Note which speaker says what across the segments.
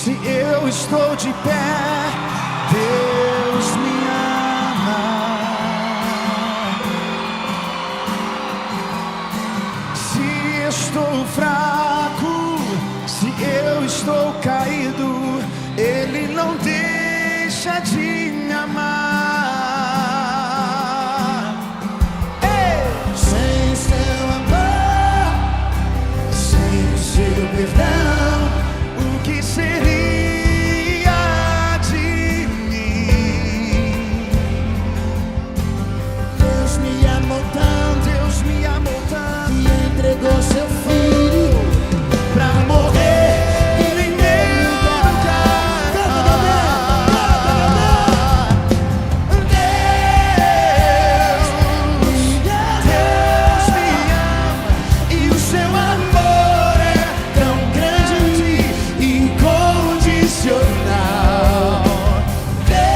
Speaker 1: Se eu estou de pé, Deus me ama. Se estou fraco, se eu estou caído, Ele não deixa de me amar. Ei! Sem seu amor, sem o seu perdão, o que seria de mim? Deus me amou tanto e entregou seu filho pra morrer em meu lugar. Deus me ama e o seu amor é tão grande e incondicional. Deus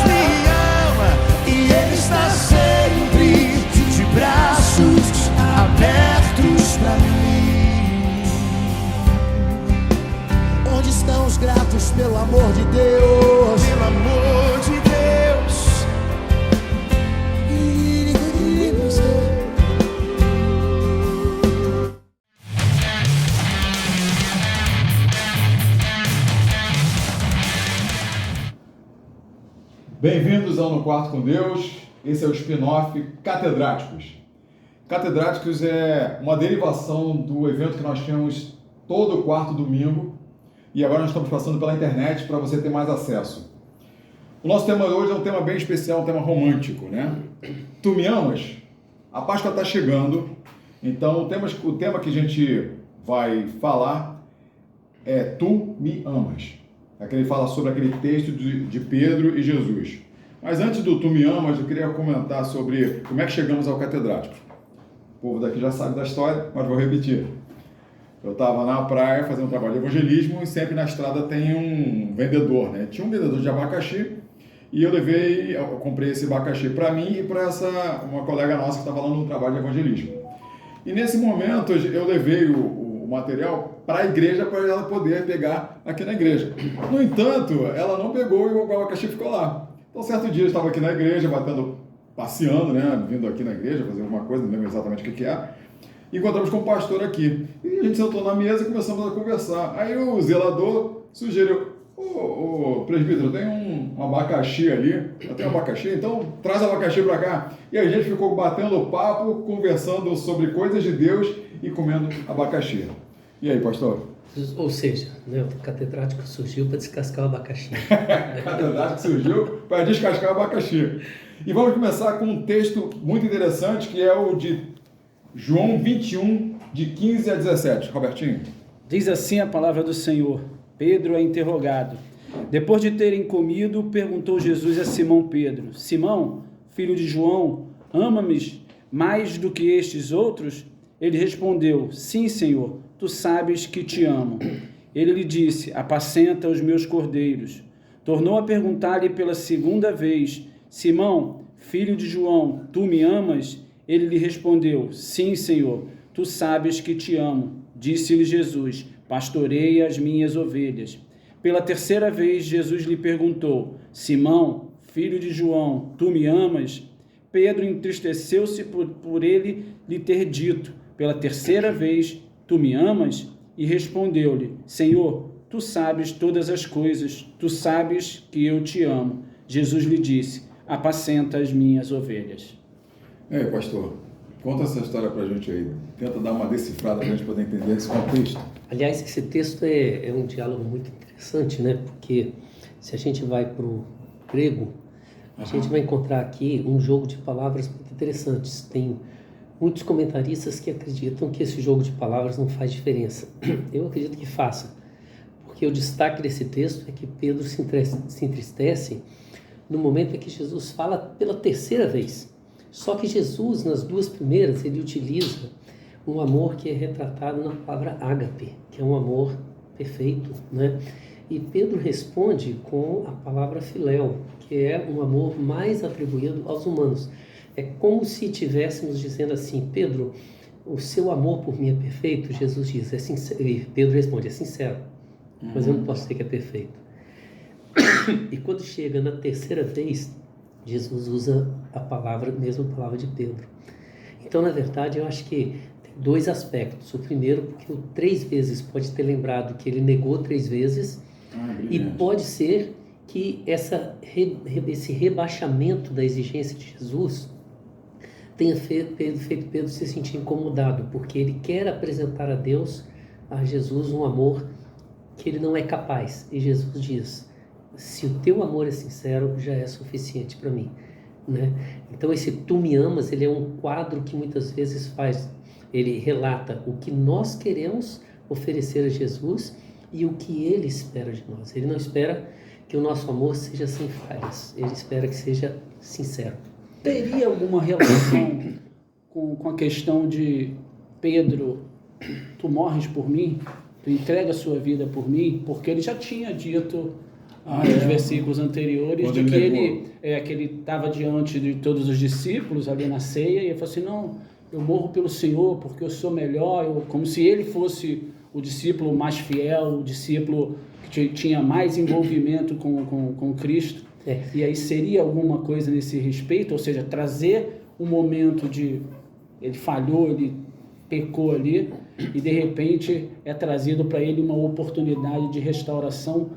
Speaker 1: me ama e Ele está sempre de braços abertos pra mim. Onde estão os gratos pelo amor de Deus? Pelo amor de Deus.
Speaker 2: Bem-vindos ao No Quarto com Deus. Esse é o spin-off Catedráticos. Catedráticos é uma derivação do evento que nós temos todo quarto domingo e agora nós estamos passando pela internet para você ter mais acesso. O nosso tema hoje é um tema bem especial, um tema romântico, né? Tu me amas? A Páscoa está chegando, então o tema que a gente vai falar é Tu me amas. É que ele fala sobre aquele texto de Pedro e Jesus. Mas antes do Tu me amas, eu queria comentar sobre como é que chegamos ao catedrático. O povo daqui já sabe da história, mas vou repetir. Eu estava na praia fazendo um trabalho de evangelismo e sempre na estrada tem um vendedor, né? Tinha um vendedor de abacaxi e eu comprei esse abacaxi para mim e para uma colega nossa que estava lá no trabalho de evangelismo. E nesse momento eu levei o material para a igreja para ela poder pegar aqui na igreja. No entanto, ela não pegou e o abacaxi ficou lá. Então, certo dia eu estava aqui na igreja, passeando, né, vindo aqui na igreja, fazer alguma coisa, não lembro exatamente o que é. E encontramos com o pastor aqui. E a gente sentou na mesa e começamos a conversar. Aí o zelador sugeriu, ô presbítero, tem um abacaxi ali, eu tenho um abacaxi, então traz abacaxi para cá. E a gente ficou batendo papo, conversando sobre coisas de Deus e comendo abacaxi. E aí, pastor?
Speaker 3: Ou seja, né, o catedrático surgiu para descascar o abacaxi.
Speaker 2: O catedrático surgiu para descascar o abacaxi. E vamos começar com um texto muito interessante, que é o de João 21, de 15 a 17. Robertinho?
Speaker 4: Diz assim a palavra do Senhor. Pedro é interrogado. Depois de terem comido, perguntou Jesus a Simão Pedro: Simão, filho de João, ama-me mais do que estes outros? Ele respondeu: Sim, Senhor, tu sabes que te amo. Ele lhe disse: Apacenta os meus cordeiros. Tornou a perguntar-lhe pela segunda vez: Simão, filho de João, tu me amas? Ele lhe respondeu: Sim, Senhor, tu sabes que te amo. Disse-lhe Jesus: Pastoreia as minhas ovelhas. Pela terceira vez, Jesus lhe perguntou: Simão, filho de João, tu me amas? Pedro entristeceu-se por ele lhe ter dito pela terceira vez: Tu me amas? E respondeu-lhe: Senhor, tu sabes todas as coisas, tu sabes que eu te amo. Jesus lhe disse: Apacenta as minhas ovelhas.
Speaker 2: E aí, pastor, conta essa história pra gente aí. Tenta dar uma decifrada pra gente poder entender esse contexto.
Speaker 3: Aliás, esse texto é um diálogo muito interessante, né? Porque se a gente vai para o grego, a gente vai encontrar aqui um jogo de palavras muito interessantes. Tem muitos comentaristas que acreditam que esse jogo de palavras não faz diferença. Eu acredito que faça, porque o destaque desse texto é que Pedro se entristece no momento em que Jesus fala pela terceira vez. Só que Jesus, nas duas primeiras, ele utiliza um amor que é retratado na palavra ágape, que é um amor perfeito, né? E Pedro responde com a palavra filéu, que é um amor mais atribuído aos humanos. É como se estivéssemos dizendo assim: Pedro, o seu amor por mim é perfeito? Jesus diz, é sincero. E Pedro responde, é sincero, mas eu não posso dizer que é perfeito. E quando chega na terceira vez, Jesus usa a mesma palavra de Pedro. Então, na verdade, eu acho que tem dois aspectos. O primeiro, porque o 3 vezes pode ter lembrado que ele negou 3 vezes, e pode ser que esse rebaixamento da exigência de Jesus tenha feito Pedro se sentir incomodado, porque ele quer apresentar a Jesus um amor que ele não é capaz. E Jesus diz, se o teu amor é sincero, já é suficiente para mim, né? Então esse tu me amas, ele é um quadro que muitas vezes ele relata o que nós queremos oferecer a Jesus e o que ele espera de nós. Ele não espera que o nosso amor seja sem falhas, ele espera que seja sincero.
Speaker 4: Teria alguma relação com a questão de Pedro, tu morres por mim, tu entrega a sua vida por mim, porque ele já tinha dito nos versículos anteriores de que ele estava diante de todos os discípulos ali na ceia e ele falou assim, não, eu morro pelo Senhor porque eu sou melhor, como se ele fosse o discípulo mais fiel, o discípulo que tinha mais envolvimento com Cristo. E aí seria alguma coisa nesse respeito, ou seja, trazer um momento de ele falhou, ele pecou ali e de repente é trazido para ele uma oportunidade de restauração,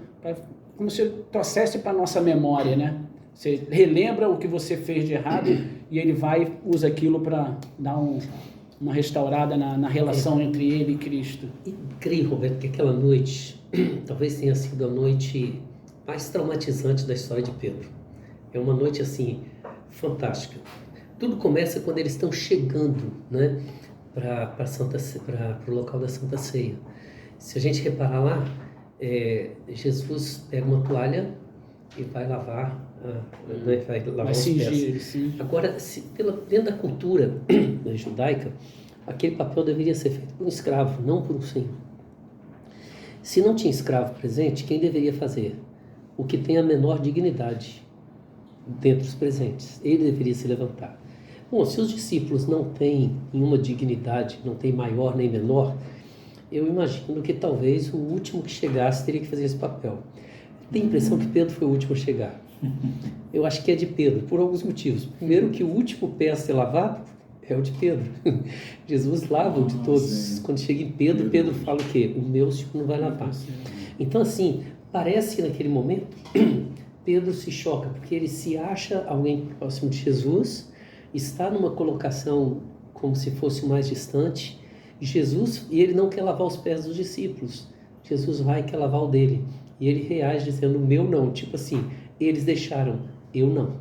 Speaker 4: como se trouxesse para a nossa memória, né? Você relembra o que você fez de errado e ele usa aquilo para dar uma restaurada na relação entre ele e Cristo.
Speaker 3: E creio, Roberto, que aquela noite talvez tenha sido a noite mais traumatizante da história de Pedro. É uma noite assim fantástica. Tudo começa quando eles estão chegando, né, para o local da Santa Ceia. Se a gente reparar lá, Jesus pega uma toalha e vai lavar, os pés.
Speaker 4: Sim.
Speaker 3: Agora, dentro da cultura judaica, aquele papel deveria ser feito por um escravo, não por um senhor. Se não tinha escravo presente, quem deveria fazer? O que tem a menor dignidade dentre os presentes. Ele deveria se levantar. Bom, se os discípulos não têm nenhuma dignidade, não tem maior nem menor, eu imagino que talvez o último que chegasse teria que fazer esse papel. Tenho a impressão que Pedro foi o último a chegar. Eu acho que é de Pedro, por alguns motivos. Primeiro, que o último pé a ser lavado é o de Pedro. Jesus lava o de todos. Sim. Quando chega em Pedro fala o quê? O meu Senhor não vai lavar. Então, assim, parece que naquele momento Pedro se choca, porque ele se acha alguém próximo de Jesus, está numa colocação como se fosse mais distante, e ele não quer lavar os pés dos discípulos. Jesus vai e quer lavar o dele. E ele reage dizendo, o meu não. Tipo assim, eles deixaram, eu não.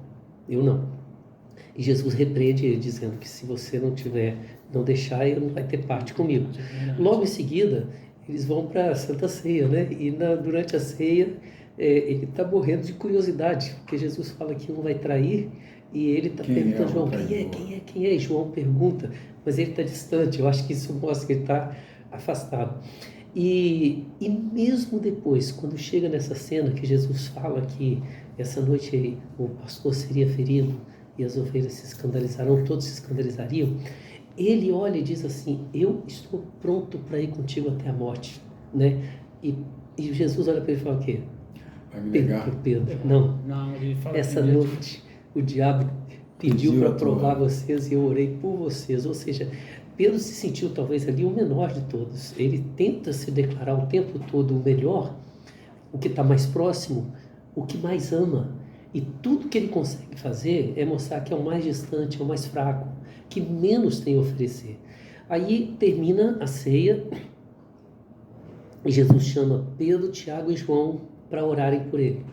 Speaker 3: E Jesus repreende ele, dizendo que se você não deixar, ele não vai ter parte comigo. Logo em seguida, eles vão para a Santa Ceia, né? E durante a ceia, ele está morrendo de curiosidade, porque Jesus fala que um vai trair, e ele está perguntando a João, quem é? E João pergunta, mas ele está distante. Eu acho que isso mostra que ele está afastado. E mesmo depois, quando chega nessa cena que Jesus fala que essa noite o pastor seria ferido e as ovelhas se escandalizarão, todos se escandalizariam, ele olha e diz assim, eu estou pronto para ir contigo até a morte, né? E Jesus olha para ele e fala o quê? Pedro, não,
Speaker 4: ele fala
Speaker 3: essa noite o diabo pediu para provar vocês e eu orei por vocês. Ou seja, Pedro se sentiu talvez ali o menor de todos. Ele tenta se declarar o tempo todo o melhor, o que está mais próximo, o que mais ama. E tudo que ele consegue fazer é mostrar que é o mais distante, é o mais fraco, que menos tem a oferecer. Aí termina a ceia e Jesus chama Pedro, Tiago e João para orarem por ele.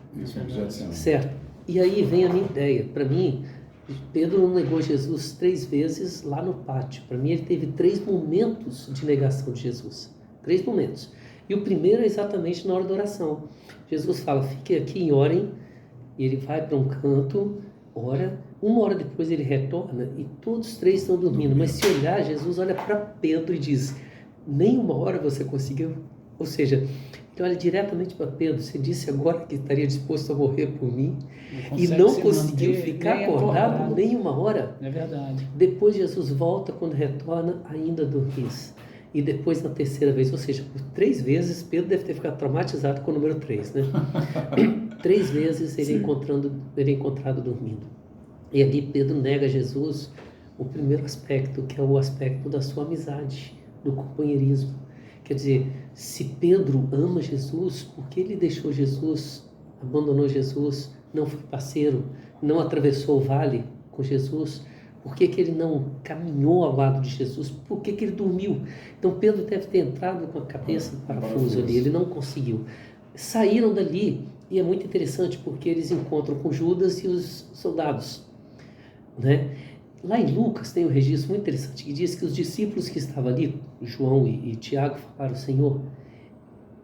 Speaker 3: Certo? E aí vem a minha ideia. Para mim, Pedro não negou Jesus 3 vezes lá no pátio. Para mim, ele teve 3 momentos de negação de Jesus. 3 momentos. E o primeiro é exatamente na hora da oração. Jesus fala, fiquem aqui e orem. E ele vai para um canto, ora. 1 hora depois ele retorna e todos os 3 estão dormindo. Mas se olhar, Jesus olha para Pedro e diz, nem 1 hora você conseguiu. Ou seja, ele Ele olha diretamente para Pedro. Você disse agora que estaria disposto a morrer por mim e
Speaker 4: consegue
Speaker 3: não
Speaker 4: se
Speaker 3: conseguiu
Speaker 4: manter
Speaker 3: ficar
Speaker 4: nem
Speaker 3: acordado nem uma hora.
Speaker 4: É verdade.
Speaker 3: Depois Jesus volta, quando retorna, ainda dormis. E depois na terceira vez, ou seja, por 3 vezes, Pedro deve ter ficado traumatizado com o número 3, né? 3 vezes ele é encontrado dormindo. E ali Pedro nega Jesus o primeiro aspecto, que é o aspecto da sua amizade, do companheirismo. Quer dizer, se Pedro ama Jesus, por que ele deixou Jesus, abandonou Jesus, não foi parceiro, não atravessou o vale com Jesus? Por que ele não caminhou ao lado de Jesus? Por que ele dormiu? Então Pedro deve ter entrado com a cabeça no parafuso ali, ele não conseguiu. Saíram dali, e é muito interessante porque eles encontram com Judas e os soldados, né? Lá em Lucas tem um registro muito interessante que diz que os discípulos que estavam ali, João e Tiago, falaram: Senhor,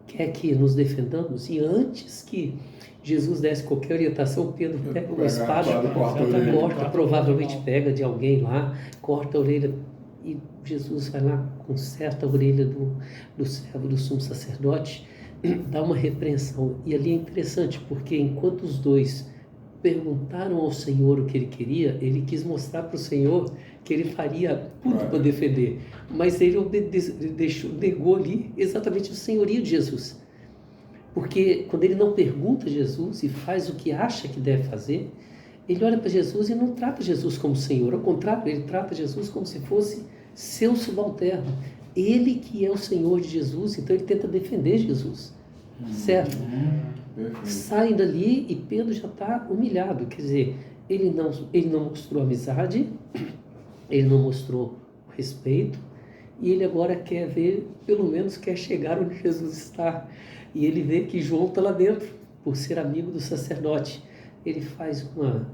Speaker 3: quer que nos defendamos? E antes que Jesus desse qualquer orientação, Pedro pega uma espada, corta, provavelmente pega de alguém lá, corta a orelha, e Jesus vai lá, conserta a orelha do servo do sumo sacerdote, dá uma repreensão. E ali é interessante, porque enquanto os dois perguntaram ao Senhor o que ele queria, ele quis mostrar para o Senhor que ele faria tudo para defender, mas ele negou ali exatamente o senhorio de Jesus, porque quando ele não pergunta a Jesus e faz o que acha que deve fazer, ele olha para Jesus e não trata Jesus como Senhor, ao contrário, ele trata Jesus como se fosse seu subalterno, ele que é o Senhor de Jesus, então ele tenta defender Jesus, certo? Saem dali e Pedro já está humilhado, quer dizer, ele não mostrou amizade, ele não mostrou respeito, e ele agora quer ver, pelo menos quer chegar onde Jesus está, e ele vê que João está lá dentro, por ser amigo do sacerdote. Ele faz uma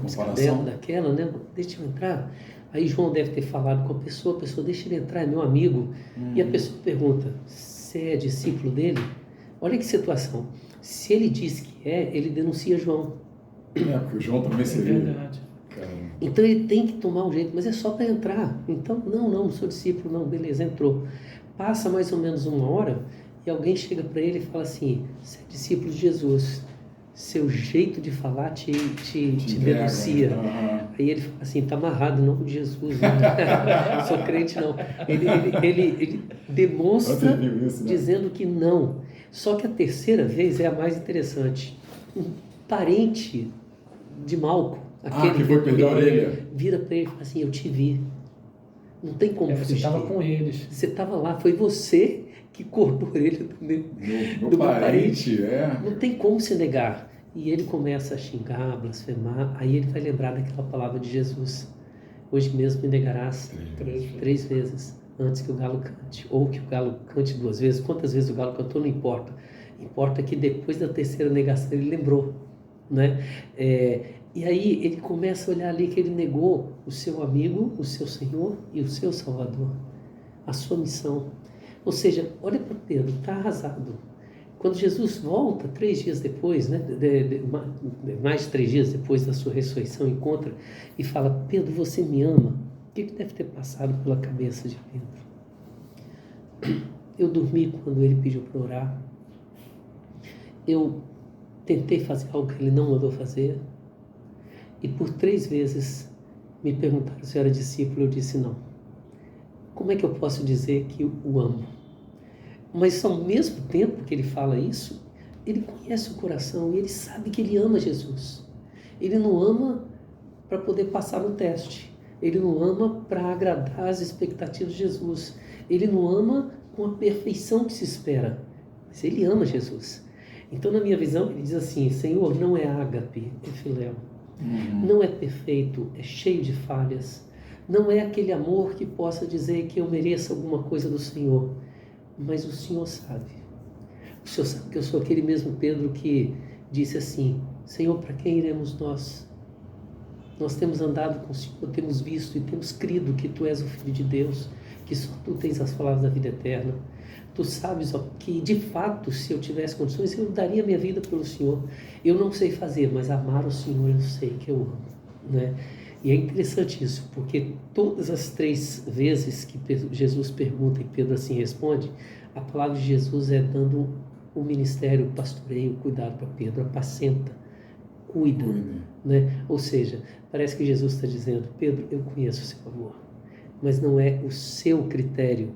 Speaker 3: piscadela daquela, né? Deixa eu entrar. Aí João deve ter falado com a pessoa deixa ele entrar, é meu amigo. E a pessoa pergunta: você é discípulo dele? Olha que situação. Se ele diz que é, ele denuncia João.
Speaker 2: Porque o João também seria.
Speaker 4: É verdade.
Speaker 3: Então ele tem que tomar um jeito, mas é só para entrar. Então, não sou discípulo, não, beleza, entrou. Passa mais ou menos 1 hora e alguém chega para ele e fala assim: você é discípulo de Jesus, seu jeito de falar te denuncia. Aí ele fala assim: está amarrado em nome de Jesus, não sou crente não. Ele demonstra isso, né? Dizendo que não. Só que a terceira vez é a mais interessante. Um parente de Malco, aquele
Speaker 2: que foi perder a orelha,
Speaker 3: vira para ele e fala assim: eu te vi. Não tem como
Speaker 4: você estava com eles.
Speaker 3: Você estava lá, foi você que cortou a orelha do meu parente. Não tem como se negar. E ele começa a xingar, a blasfemar. Aí ele vai lembrar daquela palavra de Jesus: hoje mesmo me negarás 3 vezes antes que o galo cante. Ou que o galo cante 2 vezes. Quantas vezes o galo cantou, não importa. Importa que depois da terceira negação ele lembrou, né? E aí ele começa a olhar ali que ele negou o seu amigo, o seu Senhor e o seu Salvador, a sua missão. Ou seja, olha para Pedro, está arrasado. Quando Jesus volta 3 dias depois, né, mais de 3 dias depois da sua ressurreição, encontra e fala: Pedro, você me ama? O que deve ter passado pela cabeça de Pedro? Eu dormi quando ele pediu para orar. Eu tentei fazer algo que ele não mandou fazer. E por 3 vezes me perguntaram se eu era discípulo, eu disse não. Como é que eu posso dizer que o amo? Mas ao mesmo tempo que ele fala isso, ele conhece o coração e ele sabe que ele ama Jesus. Ele não ama para poder passar no teste. Ele não ama para agradar as expectativas de Jesus. Ele não ama com a perfeição que se espera. Mas ele ama Jesus. Então, na minha visão, ele diz assim: Senhor, não é ágape, é filéu. Não é perfeito, é cheio de falhas. Não é aquele amor que possa dizer que eu mereço alguma coisa do Senhor. Mas o Senhor sabe. O Senhor sabe que eu sou aquele mesmo Pedro que disse assim: Senhor, para quem iremos nós? Nós temos andado com o Senhor, temos visto e temos crido que Tu és o Filho de Deus, que só Tu tens as palavras da vida eterna. Tu sabes, ó, que de fato, se eu tivesse condições, eu daria minha vida pelo Senhor. Eu não sei fazer, mas amar o Senhor eu sei que eu amo, né? E é interessante isso, porque todas as 3 vezes que Jesus pergunta e Pedro assim responde, a palavra de Jesus é dando o ministério, o pastoreio, o cuidado para Pedro, apacenta, cuida,
Speaker 2: Cuide.
Speaker 3: né? Ou seja, parece que Jesus está dizendo, Pedro, eu conheço o seu amor, mas não é o seu critério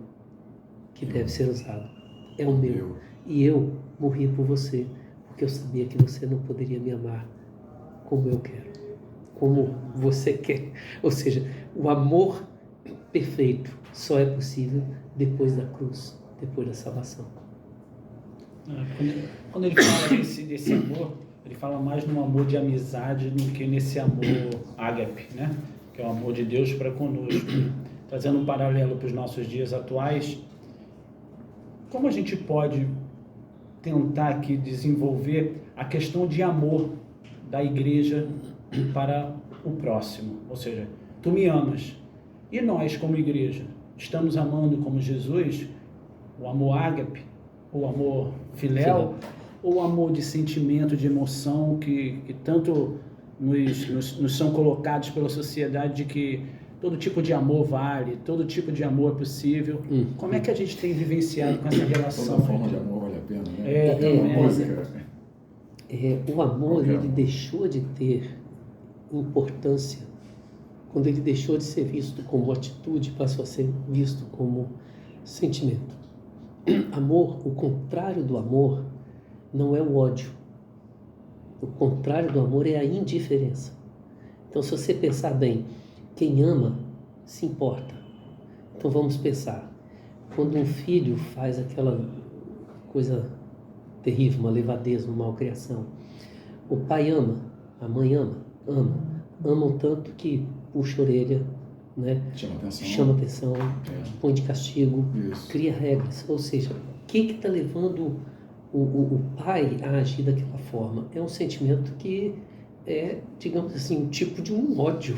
Speaker 3: que deve ser usado, é o meu. E eu morri por você, porque eu sabia que você não poderia me amar como eu quero, como você quer. Ou seja, o amor perfeito só é possível depois da cruz, depois da salvação.
Speaker 4: Quando ele fala desse amor, ele fala mais no amor de amizade do que nesse amor ágape, né? Que é o amor de Deus para conosco. Trazendo um paralelo para os nossos dias atuais, como a gente pode tentar aqui desenvolver a questão de amor da igreja para o próximo? Ou seja, tu me amas, e nós como igreja estamos amando como Jesus, o amor ágape, o amor filéu, ou o amor de sentimento, de emoção que tanto nos são colocados pela sociedade de que todo tipo de amor vale, todo tipo de amor é possível. Como é que a gente tem vivenciado com essa relação?
Speaker 2: Toda forma de amor vale a pena, né?
Speaker 3: O amor, ele deixou de ter importância quando ele deixou de ser visto como atitude, passou a ser visto como sentimento. Amor, o contrário do amor, não é o ódio. O contrário do amor é a indiferença. Então, se você pensar bem, quem ama se importa. Então, vamos pensar. Quando um filho faz aquela coisa terrível, uma levadeza, uma malcriação, o pai ama, a mãe amam tanto que puxa a orelha, né? Chama atenção, põe de castigo, cria regras. Ou seja, o que está levando o pai a agir daquela forma? É um sentimento que é, digamos assim, um tipo de um ódio.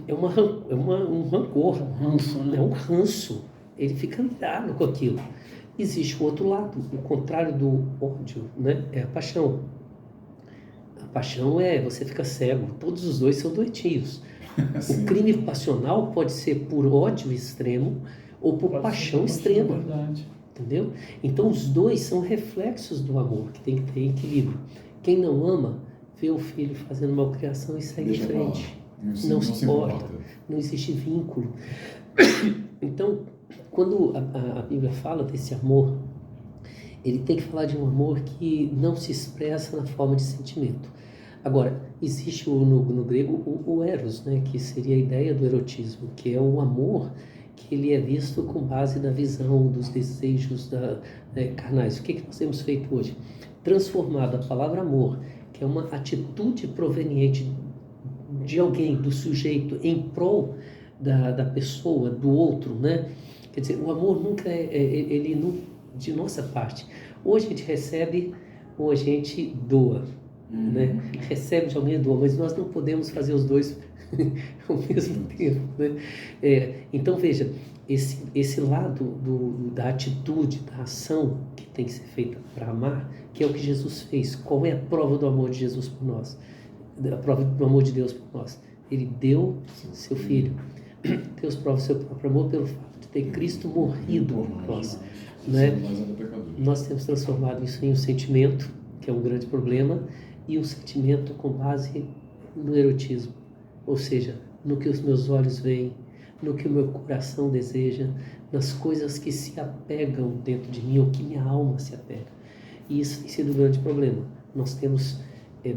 Speaker 3: É um rancor,
Speaker 4: ranço, né?
Speaker 3: É um ranço. Ele fica irado com aquilo. Existe o outro lado, o contrário do ódio, né? É a paixão. A paixão é você fica cego. Todos os dois são doentios. O crime passional pode ser por ódio extremo ou por paixão extrema. Entendeu? Então os dois são reflexos do amor, que tem que ter equilíbrio. Quem não ama, vê o filho fazendo malcriação e segue em frente. Não se importa. Não existe vínculo. Então, quando a Bíblia fala desse amor, ele tem que falar de um amor que não se expressa na forma de sentimento. Agora, existe no grego o eros, né, que seria a ideia do erotismo, que é o amor que ele é visto com base na visão, dos desejos carnais. O que nós temos feito hoje? Transformado a palavra amor, que é uma atitude proveniente de alguém, do sujeito, em prol da pessoa, do outro, né? Quer dizer, o amor nunca ele não, de nossa parte. Ou a gente recebe, ou a gente doa, né? Recebe de alguém e doa, mas nós não podemos fazer os dois ao mesmo tempo, né? Então, veja, esse lado da atitude, da ação que tem que ser feita para amar, que é o que Jesus fez. Qual é a prova do amor de Jesus por nós? A prova do amor de Deus por nós? Ele deu seu Filho. Deus prova o seu próprio amor pelo fato de ter Cristo morrido por nós, né? Nós temos transformado isso em um sentimento, que é um grande problema, e um sentimento com base no erotismo, ou seja, no que os meus olhos veem, no que o meu coração deseja, nas coisas que se apegam dentro de mim, ou que minha alma se apega. E isso tem sido um grande problema. Nós temos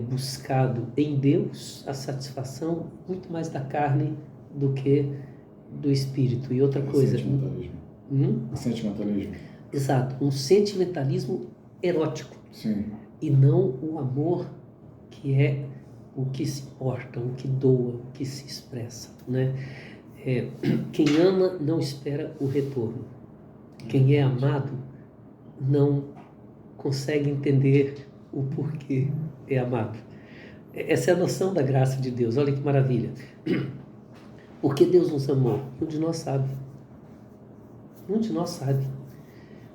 Speaker 3: buscado em Deus a satisfação muito mais da carne do que do espírito. E outra coisa...
Speaker 2: Sentimentalismo. Sentimentalismo.
Speaker 3: Exato, um sentimentalismo erótico.
Speaker 2: Sim.
Speaker 3: E não o amor que é o que se importa, o que doa, o que se expressa, né? Quem ama não espera o retorno. Quem é amado não consegue entender o porquê é amado. Essa é a noção da graça de Deus. Olha que maravilha. Por que Deus nos amou? Um de nós sabe. Um de nós sabe.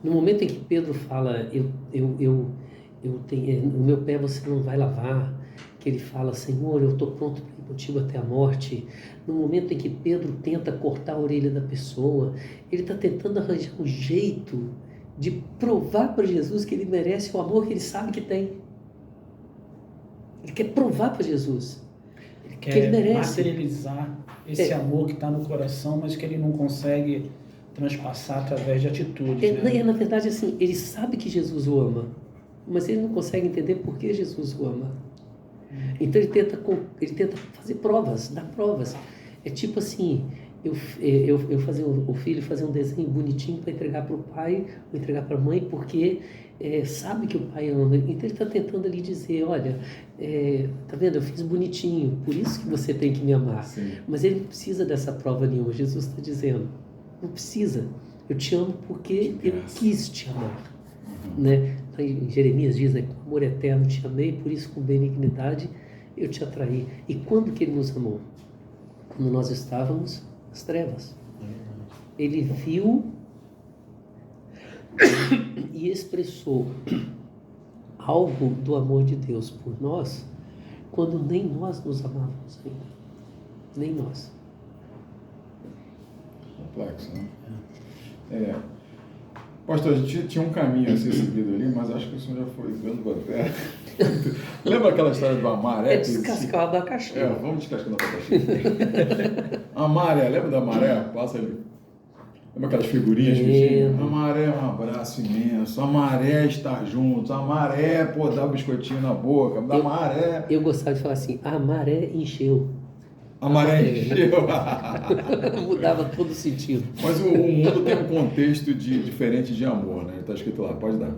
Speaker 3: No momento em que Pedro fala, o meu pé você não vai lavar, que ele fala, Senhor, eu estou pronto para ir contigo até a morte. No momento em que Pedro tenta cortar a orelha da pessoa, ele está tentando arranjar um jeito de provar para Jesus que ele merece o amor que ele sabe que tem. Ele quer provar para Jesus que ele
Speaker 4: Quer
Speaker 3: merece.
Speaker 4: materializar esse amor que está no coração, mas que ele não consegue transpassar através de atitudes. Né?
Speaker 3: Na verdade, assim, ele sabe que Jesus o ama, mas ele não consegue entender por que Jesus o ama. Então ele tenta fazer provas, dar provas. É tipo assim, eu fazer o filho fazer um desenho bonitinho para entregar para o pai, ou entregar para a mãe, porque sabe que o pai ama. Então ele está tentando ali dizer, olha, tá vendo, eu fiz bonitinho, por isso que você tem que me amar.
Speaker 2: Sim.
Speaker 3: Mas ele não precisa dessa prova nenhuma. Jesus está dizendo, não precisa, eu te amo porque eu quis te amar. Né? Em Jeremias diz, né, com amor eterno te amei, por isso com benignidade eu te atraí. E quando que ele nos amou? Quando nós estávamos nas trevas. Ele viu e expressou algo do amor de Deus por nós quando nem nós nos amávamos ainda. Nem nós.
Speaker 2: Complexo, né? Pastor, a gente tinha um caminho a ser seguido ali, mas acho que o senhor já foi dando bater. Lembra aquela história do Amaré?
Speaker 3: Descascar o abacaxi.
Speaker 2: Vamos descascando o abacaxi. A maré, lembra da maré? Passa ali. Lembra aquelas figurinhas que tinha? A maré é um abraço imenso, a maré é estar juntos, a maré pô, dar o biscoitinho na boca, da maré.
Speaker 3: Eu gostava de falar assim, a maré encheu.
Speaker 2: A maré encheu.
Speaker 3: Mudava todo o sentido.
Speaker 2: Mas o mundo tem um contexto diferente de amor, né? Está escrito lá, pode dar.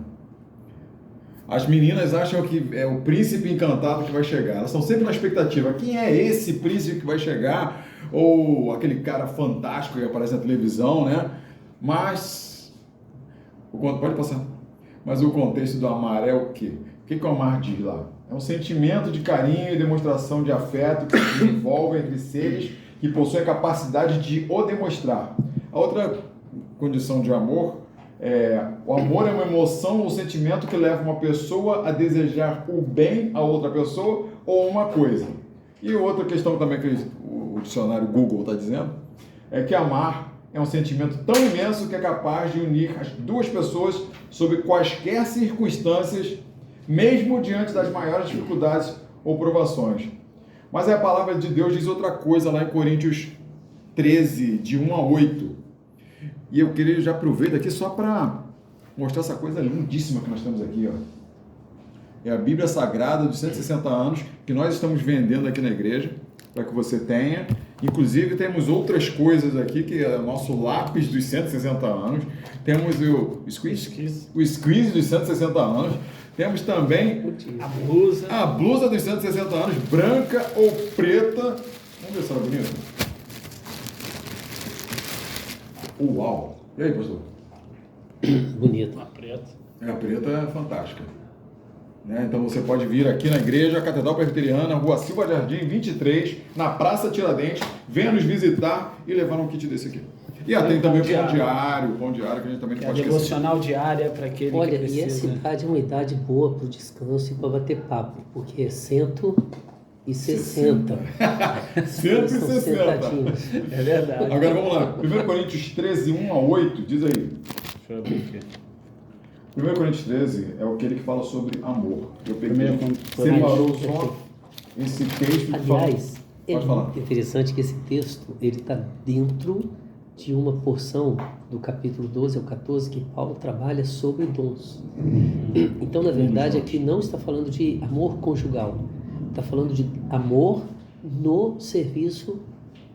Speaker 2: As meninas acham que é o príncipe encantado que vai chegar. Elas estão sempre na expectativa. Quem é esse príncipe que vai chegar? Ou aquele cara fantástico que aparece na televisão, né? Mas... Pode passar. Mas o contexto do amar é o quê? O que o amar diz lá? É um sentimento de carinho e demonstração de afeto que se desenvolve entre seres que possuem a capacidade de o demonstrar. A outra condição de amor o amor é uma emoção ou sentimento que leva uma pessoa a desejar o bem a outra pessoa ou uma coisa. E outra questão também que o dicionário Google está dizendo é que amar é um sentimento tão imenso que é capaz de unir as duas pessoas sob quaisquer circunstâncias, mesmo diante das maiores dificuldades ou provações. Mas a palavra de Deus diz outra coisa lá em Coríntios 13, de 1 a 8. E eu queria já aproveitar aqui só para mostrar essa coisa lindíssima que nós temos aqui. Ó. É a Bíblia Sagrada dos 160 anos que nós estamos vendendo aqui na igreja, para que você tenha. Inclusive temos outras coisas aqui, que é o nosso lápis dos 160 anos. Temos o squeeze dos 160 anos. Temos também a blusa dos 160 anos, branca ou preta. Vamos ver se ela é bonita. Uau! E aí, pastor?
Speaker 3: Bonito.
Speaker 4: A preta.
Speaker 2: A preta é fantástica. Né? Então você pode vir aqui na igreja, Catedral Presbiteriana, Rua Silva Jardim, 23, na Praça Tiradentes, venha nos visitar e levar um kit desse aqui. E tem também o pão diário que a gente também não pode esquecer.
Speaker 4: Devocional diária para aquele que precisa.
Speaker 3: E essa idade é uma idade boa para o descanso e para bater papo, porque é 160.
Speaker 2: 160.
Speaker 4: É verdade.
Speaker 2: Agora vamos lá. 1 Coríntios 13, 1 a 8, diz aí.
Speaker 4: Deixa eu ver aqui.
Speaker 2: 1 Coríntios 13 é aquele que fala sobre amor. Eu peguei,
Speaker 4: separou
Speaker 2: só esse texto.
Speaker 3: Aliás,
Speaker 2: pode falar.
Speaker 3: Interessante que esse texto ele está dentro de uma porção do capítulo 12 ao 14 que Paulo trabalha sobre dons. Então, na verdade, aqui não está falando de amor conjugal. Está falando de amor no serviço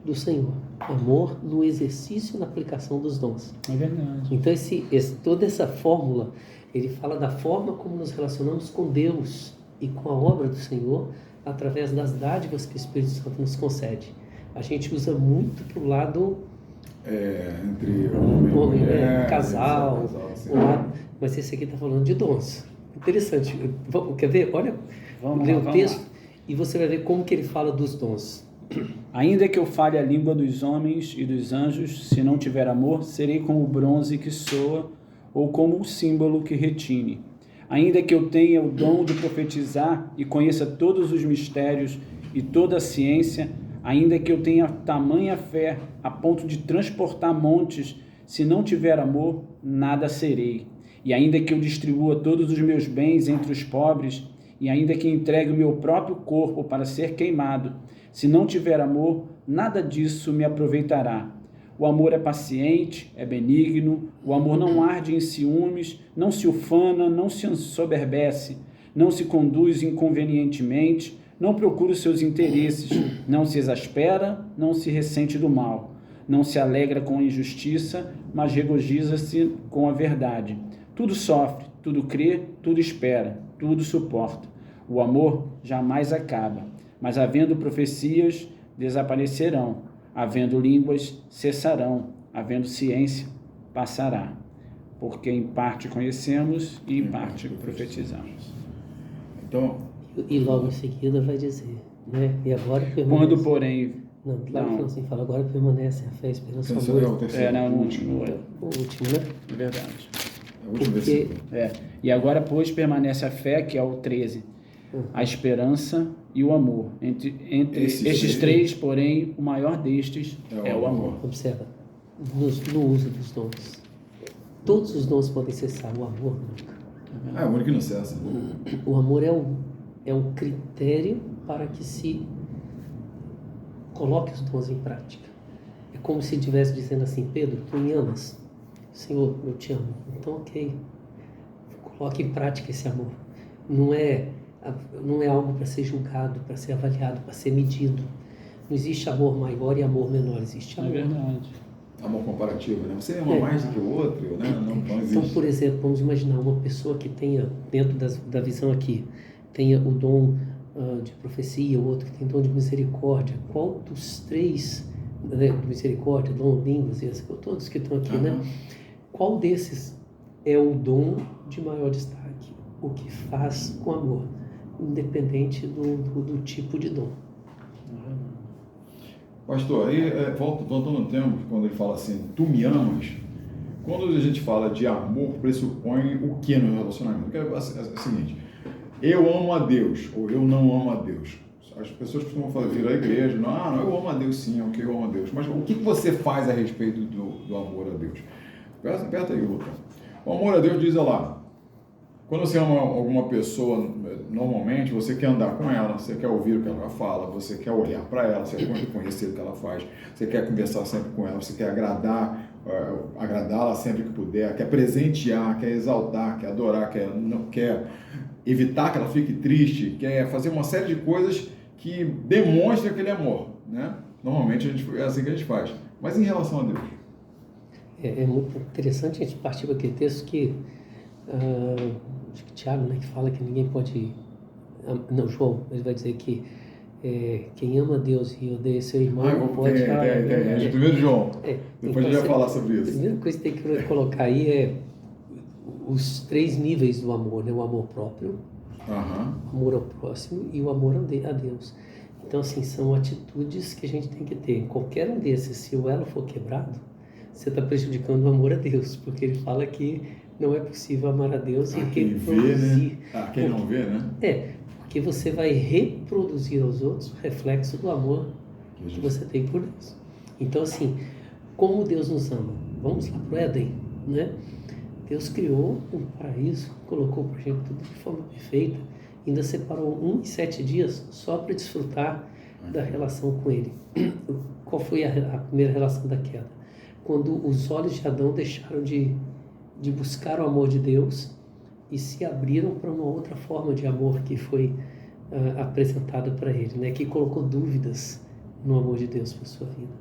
Speaker 3: do Senhor. Amor no exercício e na aplicação dos dons.
Speaker 4: É verdade.
Speaker 3: Então, toda essa fórmula, ele fala da forma como nos relacionamos com Deus e com a obra do Senhor através das dádivas que o Espírito Santo nos concede. A gente usa muito para o lado...
Speaker 2: entre homem e mulher,
Speaker 3: casal, mas esse aqui está falando de dons. Interessante. Quer ver? Olha, lê o texto e você vai ver como que ele fala dos dons.
Speaker 4: Ainda que eu fale a língua dos homens e dos anjos, se não tiver amor, serei como o bronze que soa ou como o símbolo que retine. Ainda que eu tenha o dom de profetizar e conheça todos os mistérios e toda a ciência, ainda que eu tenha tamanha fé a ponto de transportar montes, se não tiver amor, nada serei. E ainda que eu distribua todos os meus bens entre os pobres, e ainda que entregue o meu próprio corpo para ser queimado, se não tiver amor, nada disso me aproveitará. O amor é paciente, é benigno, o amor não arde em ciúmes, não se ufana, não se ensoberbece, não se conduz inconvenientemente, não procura os seus interesses, não se exaspera, não se ressente do mal, não se alegra com a injustiça, mas regozija-se com a verdade. Tudo sofre, tudo crê, tudo espera, tudo suporta. O amor jamais acaba, mas havendo profecias, desaparecerão, havendo línguas, cessarão, havendo ciência, passará. Porque em parte conhecemos e em parte profetizamos.
Speaker 2: Então,
Speaker 3: E logo em seguida vai dizer, né? E agora permanece...
Speaker 4: Quando, porém...
Speaker 3: Não, lá no final assim fala, agora permanece a fé, a esperança, o
Speaker 2: terceiro,
Speaker 3: amor.
Speaker 2: o terceiro,
Speaker 4: não,
Speaker 2: o último.
Speaker 3: O último, né?
Speaker 4: É verdade.
Speaker 2: É o último
Speaker 3: Porque-
Speaker 2: versículo.
Speaker 4: E agora, pois, permanece a fé, que é o 13, a esperança e o amor. Entre estes três, porém, o maior destes é o amor.
Speaker 3: Observa, no uso dos dons. Todos os dons podem cessar, o amor nunca.
Speaker 2: É o único que não cessa.
Speaker 3: O amor é um critério para que se coloque os dons em prática. É como se estivesse dizendo assim, Pedro, tu me amas? Senhor, eu te amo. Então, ok. Coloque em prática esse amor. Não é algo para ser julgado, para ser avaliado, para ser medido. Não existe amor maior e amor menor. Existe
Speaker 4: É
Speaker 3: amor.
Speaker 4: verdade.
Speaker 2: Amor comparativo, né? Você ama mais do que o outro, né? Não existe.
Speaker 3: Então, por exemplo, vamos imaginar uma pessoa que tenha, dentro da visão aqui, tenha o dom de profecia, o outro que tem dom de misericórdia. Qual dos três, né, misericórdia, dom, línguas, todos que estão aqui, né? Qual desses é o dom de maior destaque? O que faz com amor, independente do tipo de dom.
Speaker 2: Pastor, aí voltando no tempo, quando ele fala assim, tu me amas, quando a gente fala de amor, pressupõe o que no relacionamento? Porque é o seguinte, eu amo a Deus, ou eu não amo a Deus. As pessoas costumam vir à igreja, não, eu amo a Deus sim, ok, eu amo a Deus. Mas o que você faz a respeito do amor a Deus? Aperta aí, Lucas. O amor a Deus diz lá, quando você ama alguma pessoa, normalmente você quer andar com ela, você quer ouvir o que ela fala, você quer olhar para ela, você quer conhecer o que ela faz, você quer conversar sempre com ela, você quer agradá-la sempre que puder, quer presentear, quer exaltar, quer adorar, quer evitar que ela fique triste, quer fazer uma série de coisas que demonstram aquele amor, né? Normalmente é assim que a gente faz. Mas em relação a Deus?
Speaker 3: É muito interessante a gente partir daquele texto que acho que Tiago, né, que fala que ninguém pode... Não, João, ele vai dizer que quem ama a Deus e odeia seu irmão não pode...
Speaker 2: É de 1 João. Depois a gente vai falar sobre
Speaker 3: A
Speaker 2: isso.
Speaker 3: primeira coisa que tem que colocar aí é os três níveis do amor, né? O amor próprio, o amor ao próximo e o amor a Deus. Então, assim, são atitudes que a gente tem que ter. Em qualquer um desses, se o elo for quebrado, você está prejudicando o amor a Deus, porque ele fala que não é possível amar a Deus e
Speaker 2: quem vê, né? Quem não vê, né?
Speaker 3: Porque você vai reproduzir aos outros o reflexo do amor que você tem por Deus. Então, assim, como Deus nos ama? Vamos lá para o Éden, né? Deus criou um paraíso, colocou para a gente tudo de forma perfeita, ainda separou 7 dias só para desfrutar da relação com Ele. Qual foi a primeira relação da queda? Quando os olhos de Adão deixaram de buscar o amor de Deus e se abriram para uma outra forma de amor que foi apresentada para ele, né? Que colocou dúvidas no amor de Deus para sua vida.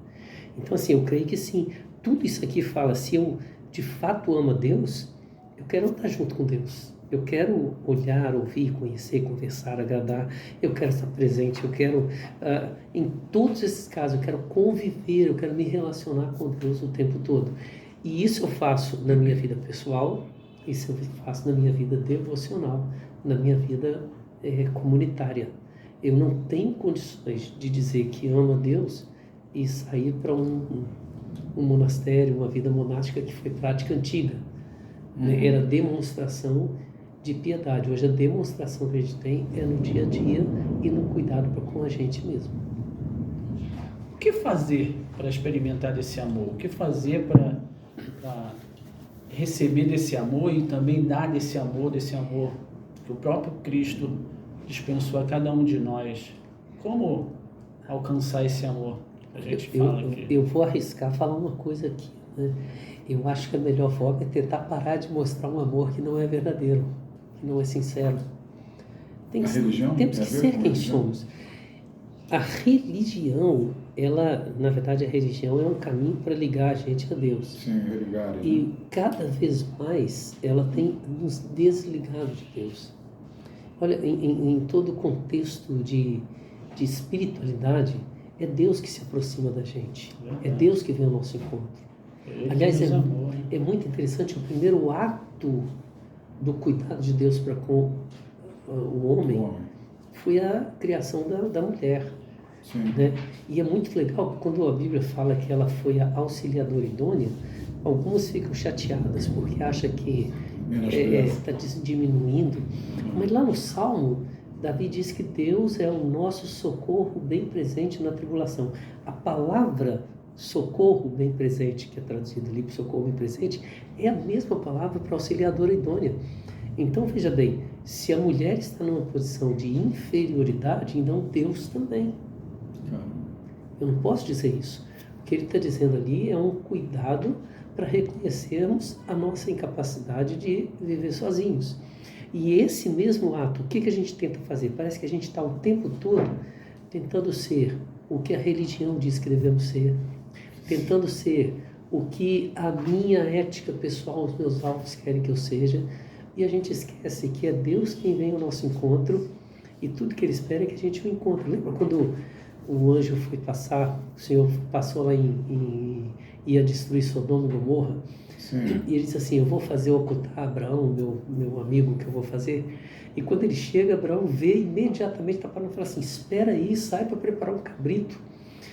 Speaker 3: Então, assim, eu creio que sim, tudo isso aqui fala, se eu de fato amo a Deus, eu quero estar junto com Deus. Eu quero olhar, ouvir, conhecer, conversar, agradar. Eu quero estar presente. Eu quero, em todos esses casos, eu quero conviver, eu quero me relacionar com Deus o tempo todo. E isso eu faço na minha vida pessoal, isso eu faço na minha vida devocional, na minha vida comunitária. Eu não tenho condições de dizer que amo a Deus e sair para um monastério, uma vida monástica que foi prática antiga. Era demonstração de piedade. Hoje a demonstração que a gente tem é no dia a dia e no cuidado com a gente mesmo.
Speaker 4: O que fazer para experimentar esse amor? O que fazer para receber desse amor e também dar desse amor que o próprio Cristo dispensou a cada um de nós. Como alcançar esse amor? A gente fala aqui.
Speaker 3: Eu vou arriscar falar uma coisa aqui, né? Eu acho que a melhor forma é tentar parar de mostrar um amor que não é verdadeiro, que não é sincero.
Speaker 2: A religião
Speaker 3: Temos
Speaker 2: tem
Speaker 3: que
Speaker 2: a ver
Speaker 3: ser
Speaker 2: com
Speaker 3: quem
Speaker 2: religião?
Speaker 3: somos. A religião, ela, na verdade, a religião é um caminho para ligar a gente a Deus.
Speaker 2: Sim, religar.
Speaker 3: E cada vez mais ela tem nos desligado de Deus. Olha, em todo o contexto de espiritualidade, é Deus que se aproxima da gente. É Deus que vem ao nosso encontro. Aliás, é muito interessante, o primeiro ato do cuidado de Deus para com o homem foi a criação da mulher.
Speaker 2: Sim.
Speaker 3: Né? E é muito legal quando a Bíblia fala que ela foi a auxiliadora idônea, algumas ficam chateadas porque acham que está diminuindo. Mas lá no Salmo, Davi diz que Deus é o nosso socorro bem presente na tribulação. A palavra socorro bem presente, que é traduzida ali por socorro bem presente, é a mesma palavra para auxiliadora idônea. Então, veja bem, se a mulher está numa posição de inferioridade, então Deus também. Eu não posso dizer isso. O que ele está dizendo ali é um cuidado para reconhecermos a nossa incapacidade de viver sozinhos. E esse mesmo ato, o que a gente tenta fazer? Parece que a gente está o tempo todo tentando ser o que a religião diz que devemos ser, tentando ser o que a minha ética pessoal, os meus alvos querem que eu seja, e a gente esquece que é Deus quem vem ao nosso encontro e tudo que Ele espera é que a gente o encontre. Lembra quando o anjo foi passar, o Senhor passou lá ia destruir Sodoma e Gomorra?
Speaker 2: Sim.
Speaker 3: E ele disse assim, eu vou fazer ocultar Abraão, meu amigo, que eu vou fazer. E quando ele chega, Abraão vê imediatamente, está parando e fala assim, espera aí, sai para preparar um cabrito.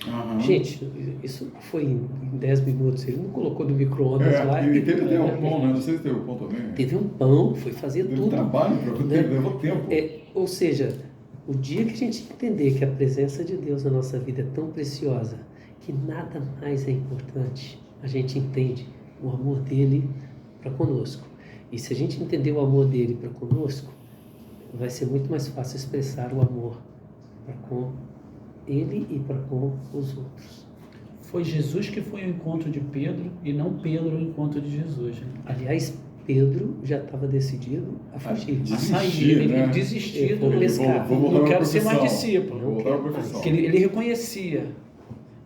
Speaker 2: Uhum.
Speaker 3: Gente, isso foi em 10 minutos, ele não colocou no micro-ondas lá.
Speaker 2: E teve até o pão, né? Não sei se teve o pão também.
Speaker 3: Teve um pão, foi fazer
Speaker 2: Teve
Speaker 3: tudo.
Speaker 2: trabalho para fazer, levou tempo.
Speaker 3: Ou seja, o dia que a gente entender que a presença de Deus na nossa vida é tão preciosa, que nada mais é importante, a gente entende o amor dele para conosco. E se a gente entender o amor dele para conosco, vai ser muito mais fácil expressar o amor para com ele e para com os outros.
Speaker 4: Foi Jesus que foi ao encontro de Pedro e não Pedro ao encontro de Jesus. Né?
Speaker 3: Aliás, Pedro já estava decidido a fugir.
Speaker 4: A sair,
Speaker 2: né?
Speaker 4: ele desistiu.
Speaker 3: Vou pescar.
Speaker 2: Vou
Speaker 4: Não quero ser mais discípulo.
Speaker 2: Vou voltar à profissão.
Speaker 4: Porque ele reconhecia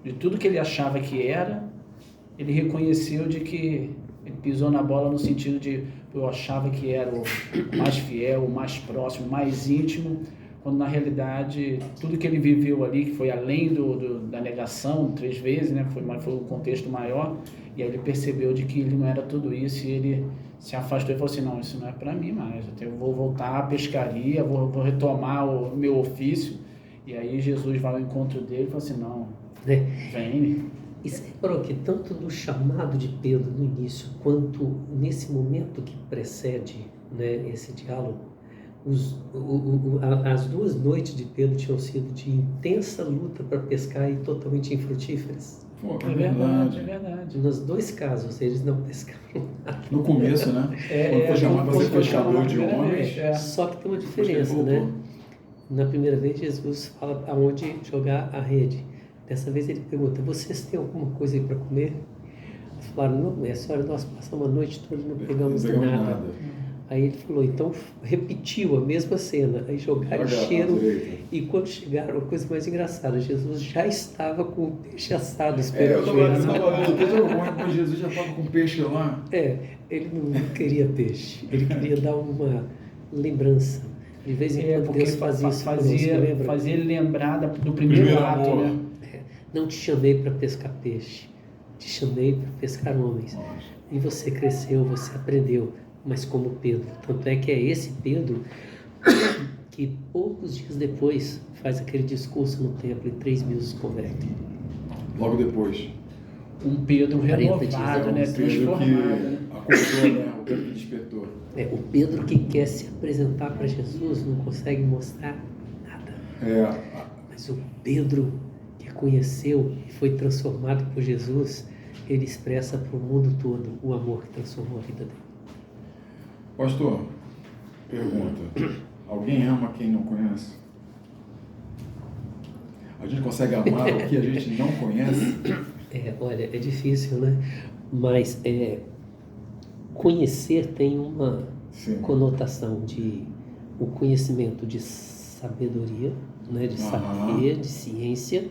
Speaker 4: de tudo que ele achava que era, ele reconheceu de que ele pisou na bola no sentido de eu achava que era o mais fiel, o mais próximo, o mais íntimo, quando na realidade tudo que ele viveu ali, que foi além da negação 3 vezes, né, foi um contexto maior, e aí ele percebeu de que ele não era tudo isso e ele se afastou e falou assim, não, isso não é para mim mais, eu vou voltar à pescaria, vou retomar o meu ofício. E aí Jesus vai ao encontro dele e fala assim, não, vem.
Speaker 3: E você reparou que tanto no chamado de Pedro no início, quanto nesse momento que precede, né, esse diálogo, as 2 noites de Pedro tinham sido de intensa luta para pescar e totalmente infrutíferas.
Speaker 2: Pô,
Speaker 4: É verdade, é verdade.
Speaker 3: Nos 2 casos, eles não pescaram nada.
Speaker 2: No começo, né? Quando foi chamado para ser pescador de homens.
Speaker 3: Só que tem uma diferença, né? Na primeira vez, Jesus fala aonde jogar a rede. Dessa vez ele pergunta, vocês têm alguma coisa aí para comer? Eles falaram, não, é senhora, nós passamos a noite toda e não pegamos nada. Aí ele falou, então repetiu a mesma cena, aí jogaram cheiro, e quando chegaram, a coisa mais engraçada, Jesus já estava com o peixe assado esperando eles.
Speaker 2: Mas Jesus já estava com peixe lá.
Speaker 3: Ele não queria peixe, ele queria dar uma lembrança. De vez em quando Deus fazia isso
Speaker 4: fazia ele lembrar do primeiro ato,
Speaker 2: amor.
Speaker 4: né?
Speaker 3: Não te chamei para pescar peixe, te chamei para pescar homens.
Speaker 2: Nossa.
Speaker 3: E você cresceu, você aprendeu, mas como Pedro. Tanto é que é esse Pedro que poucos dias depois faz aquele discurso no templo e 3 mil se convertem.
Speaker 2: Logo depois.
Speaker 4: Um Pedro
Speaker 3: 40 dias,
Speaker 4: renovado, né?
Speaker 2: Pedro que
Speaker 4: Transformado. Né?
Speaker 2: acordou, né? O Pedro que despertou.
Speaker 3: O Pedro que quer se apresentar para Jesus não consegue mostrar nada. Mas o Pedro que conheceu e foi transformado por Jesus, ele expressa para o mundo todo o amor que transformou a vida dele.
Speaker 2: Pastor, pergunta. Alguém ama quem não conhece? A gente consegue amar o que a gente não conhece?
Speaker 3: Olha, é difícil, né? Mas conhecer tem uma
Speaker 2: Sim.
Speaker 3: conotação de o conhecimento de sabedoria, né? De saber, de ciência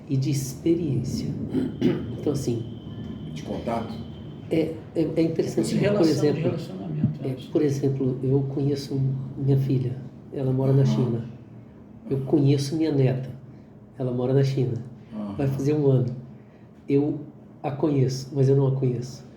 Speaker 3: e de experiência. Então, assim...
Speaker 2: De contato?
Speaker 3: É interessante,
Speaker 4: De
Speaker 3: por exemplo...
Speaker 4: relacionamento.
Speaker 3: Por exemplo, eu conheço minha filha, ela mora na China. Eu conheço minha neta, ela mora na China. Vai fazer 1 ano. Eu a conheço, mas eu não a conheço.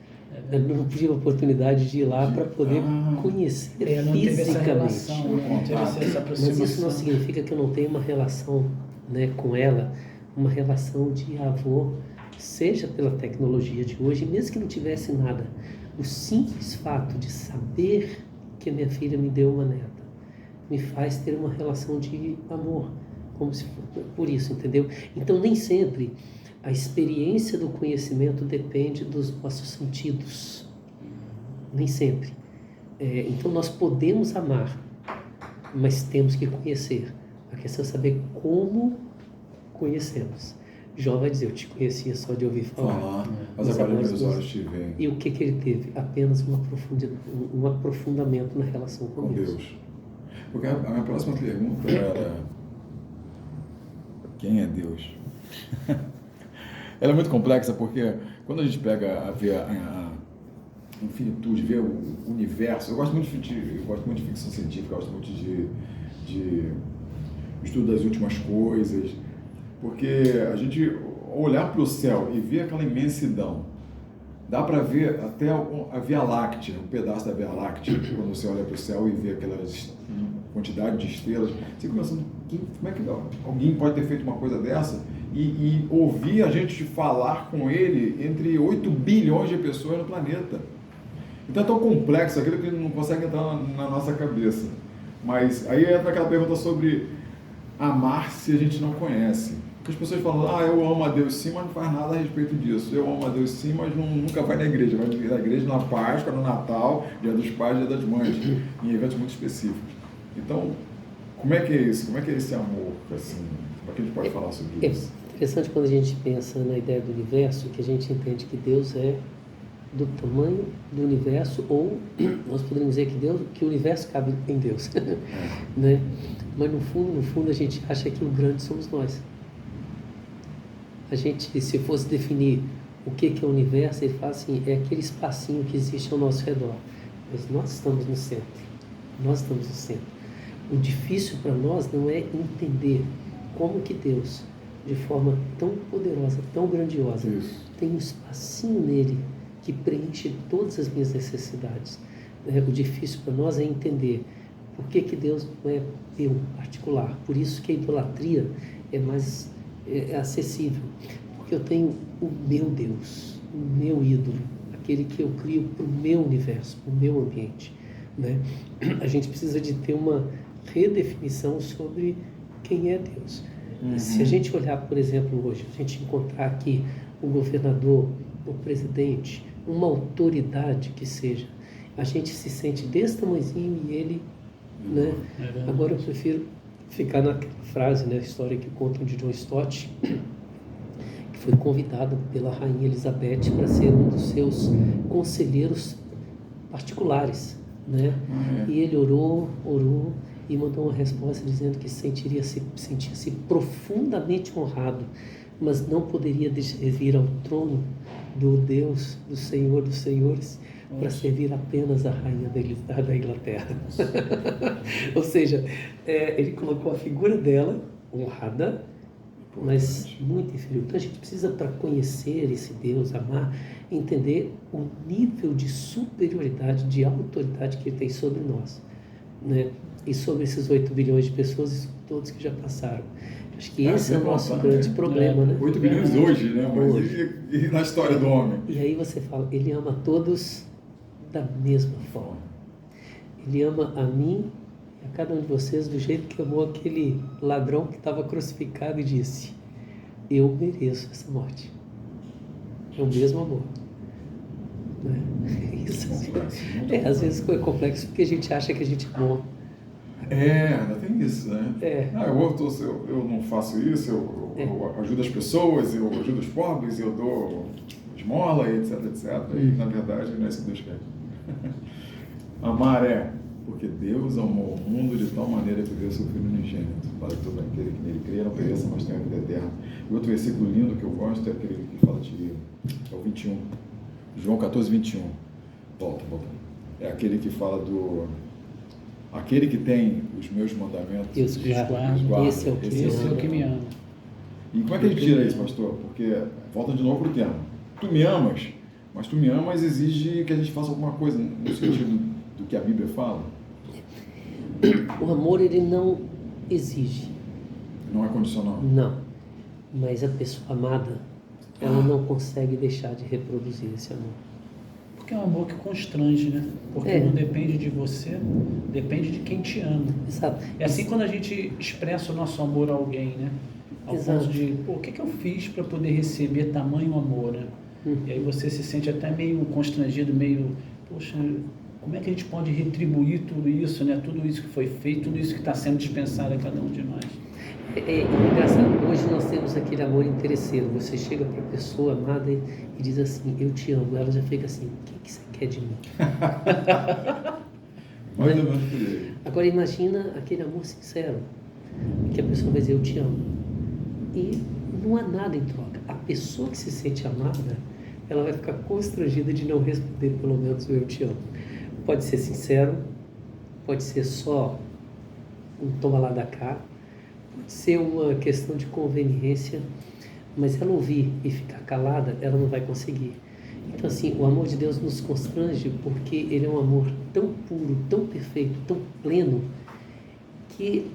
Speaker 3: Eu não tive a oportunidade de ir lá para poder conhecer
Speaker 4: Não teve essa
Speaker 3: fisicamente.
Speaker 4: relação, não teve essa aproximação.
Speaker 3: Mas isso não significa que eu não tenha uma relação, né, com ela, uma relação de avô, seja pela tecnologia de hoje, mesmo que não tivesse nada. O simples fato de saber que a minha filha me deu uma neta me faz ter uma relação de amor, como se for por isso, entendeu? Então, nem sempre a experiência do conhecimento depende dos nossos sentidos. Nem sempre. Então, nós podemos amar, mas temos que conhecer. A questão é saber como conhecemos. Jó vai dizer, eu te conhecia só de ouvir falar.
Speaker 2: Mas agora meus olhos te veem.
Speaker 3: E o que ele teve? Apenas um aprofundamento na relação com Deus.
Speaker 2: Porque a minha próxima pergunta era: quem é Deus? Ela é muito complexa porque quando a gente pega a ver a infinitude, ver o universo, eu gosto muito de ficção científica, eu gosto muito de estudo das últimas coisas, porque a gente olhar para o céu e ver aquela imensidão, dá para ver até a Via Láctea, um pedaço da Via Láctea, quando você olha para o céu e vê aquela quantidade de estrelas, você fica pensando, como é que alguém pode ter feito uma coisa dessa e ouvir a gente falar com ele entre 8 bilhões de pessoas no planeta. Então é tão complexo aquilo que não consegue entrar na nossa cabeça. Mas aí entra aquela pergunta sobre amar se a gente não conhece. Porque as pessoas falam, eu amo a Deus sim, mas não faz nada a respeito disso. Eu amo a Deus sim, mas nunca vai na igreja. Vai na igreja na Páscoa, no Natal, Dia dos Pais, Dia das Mães, em eventos muito específicos. Então, como é que é isso? Como é que é esse amor? Assim, como é que a gente pode falar sobre isso?
Speaker 3: É interessante quando a gente pensa na ideia do universo, que a gente entende que Deus é do tamanho do universo, ou nós poderíamos dizer que o universo cabe em Deus. Né? Mas no fundo a gente acha que o grande somos nós. A gente, se fosse definir o que é o universo, ele fala assim, é aquele espacinho que existe ao nosso redor. Mas nós estamos no centro. Nós estamos no centro. O difícil para nós não é entender como que Deus, de forma tão poderosa, tão grandiosa, tem um espacinho nele que preenche todas as minhas necessidades. O difícil para nós é entender por que Deus não é eu, particular. Por isso que a idolatria é mais acessível. Porque eu tenho o meu Deus, o meu ídolo, aquele que eu crio para o meu universo, para o meu ambiente. Né? A gente precisa de ter uma redefinição sobre quem é Deus. Se a gente olhar, por exemplo, hoje, a gente encontrar aqui o governador, o presidente, uma autoridade que seja, a gente se sente desse tamanhozinho e ele, né? Agora eu prefiro ficar na frase, né, a história que contam de John Stott, que foi convidado pela rainha Elizabeth para ser um dos seus conselheiros particulares, né? E ele orou e mandou uma resposta dizendo que sentia-se profundamente honrado, mas não poderia vir ao trono do Deus, do Senhor dos Senhores, para servir apenas a rainha da Inglaterra. Ou seja, ele colocou a figura dela honrada, mas muito inferior. Então a gente precisa, para conhecer esse Deus, amar, entender o nível de superioridade, de autoridade que ele tem sobre nós, né? E sobre esses 8 bilhões de pessoas, todos que já passaram. Acho que esse é o nosso grande problema, né?
Speaker 2: 8 bilhões hoje, né? Mas e na história do homem?
Speaker 3: E aí você fala, ele ama todos da mesma forma. Ele ama a mim e a cada um de vocês do jeito que amou aquele ladrão que estava crucificado e disse, eu mereço essa morte. É o mesmo amor. Né? Isso, às vezes é complexo porque a gente acha que a gente é bom.
Speaker 2: Ainda tem isso, né? Eu não faço isso, eu ajudo as pessoas, eu ajudo os pobres, eu dou esmola, etc, etc. E, na verdade, não é isso que Deus quer. Amar porque Deus amou o mundo de tal maneira que deu seu Filho unigênito, para que todo aquele que nele crê não pereça, mas tenha a vida eterna. E outro versículo lindo que eu gosto é aquele que fala é o 21. João 14, 21. Volta. É aquele que fala aquele que tem os meus mandamentos,
Speaker 3: Os guarda. Esse é o que me ama.
Speaker 2: E como é que a gente tira isso, pastor? Porque, volta de novo para o tema. Tu me amas, mas tu me amas exige que a gente faça alguma coisa no sentido do que a Bíblia fala?
Speaker 3: O amor, ele não exige.
Speaker 2: Não é condicional?
Speaker 3: Não. Mas a pessoa amada, ela não consegue deixar de reproduzir esse amor.
Speaker 4: Porque é um amor que constrange, né? Porque não depende de você, depende de quem te ama.
Speaker 3: Exato.
Speaker 4: É assim quando a gente expressa o nosso amor a alguém, né? Ao ponto de, o que eu fiz para poder receber tamanho amor, né? E aí você se sente até meio constrangido, meio, poxa, como é que a gente pode retribuir tudo isso, né? Tudo isso que foi feito, tudo isso que está sendo dispensado a cada um de nós.
Speaker 3: É engraçado, hoje nós temos aquele amor interesseiro. Você chega para a pessoa amada e diz assim, eu te amo. Ela já fica assim, o que você quer de mim? Agora imagina aquele amor sincero, que a pessoa vai dizer, eu te amo. E não há nada em troca. A pessoa que se sente amada, ela vai ficar constrangida de não responder pelo menos o eu te amo. Pode ser sincero, pode ser só um toma lá da cá, pode ser uma questão de conveniência, mas ela ouvir e ficar calada, ela não vai conseguir. Então assim, o amor de Deus nos constrange porque ele é um amor tão puro, tão perfeito, tão pleno, que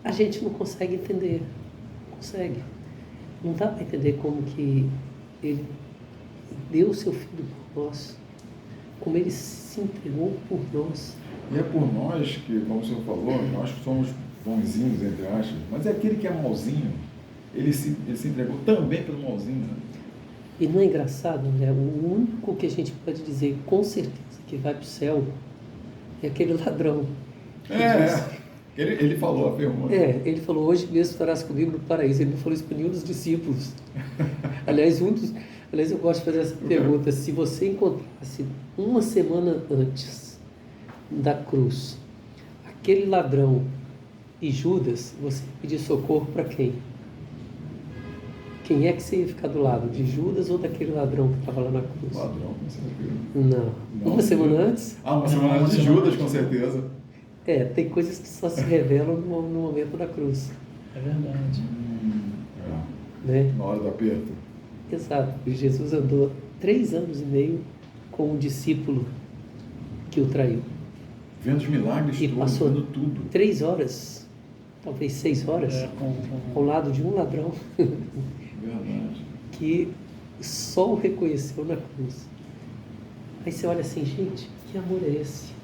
Speaker 3: a gente não consegue entender. Consegue. Não dá para entender como que ele deu o seu filho por nós, como ele se entregou por nós.
Speaker 2: E é por nós que, como o senhor falou, nós somos bonzinhos, entre aspas, mas é aquele que é malzinho, ele se entregou também pelo malzinho, né?
Speaker 3: E não é engraçado, né? O único que a gente pode dizer com certeza que vai para o céu é aquele ladrão.
Speaker 2: Ele falou, afirmou.
Speaker 3: Ele falou, hoje mesmo estarás comigo no paraíso. Ele não falou isso para nenhum dos discípulos. Aliás, eu gosto de fazer essa pergunta. Se você encontrasse uma semana antes da cruz aquele ladrão e Judas, você ia pedir socorro para quem? Quem é que você ia ficar do lado? De Judas ou daquele ladrão que estava lá na cruz?
Speaker 2: Ladrão, com certeza.
Speaker 3: Não. Uma semana antes?
Speaker 2: Uma semana antes de Judas, com certeza.
Speaker 3: Tem coisas que só se revelam no momento da cruz.
Speaker 4: É verdade.
Speaker 3: Né?
Speaker 2: Na hora do aperto.
Speaker 3: Exato. E Jesus andou 3 anos e meio com um discípulo que o traiu.
Speaker 2: Vendo os milagres,
Speaker 3: e passou
Speaker 2: vendo tudo.
Speaker 3: 3 horas, talvez 6 horas, ao lado de um ladrão.
Speaker 2: Verdade.
Speaker 3: Que só o reconheceu na cruz. Aí você olha assim, gente, que amor é esse?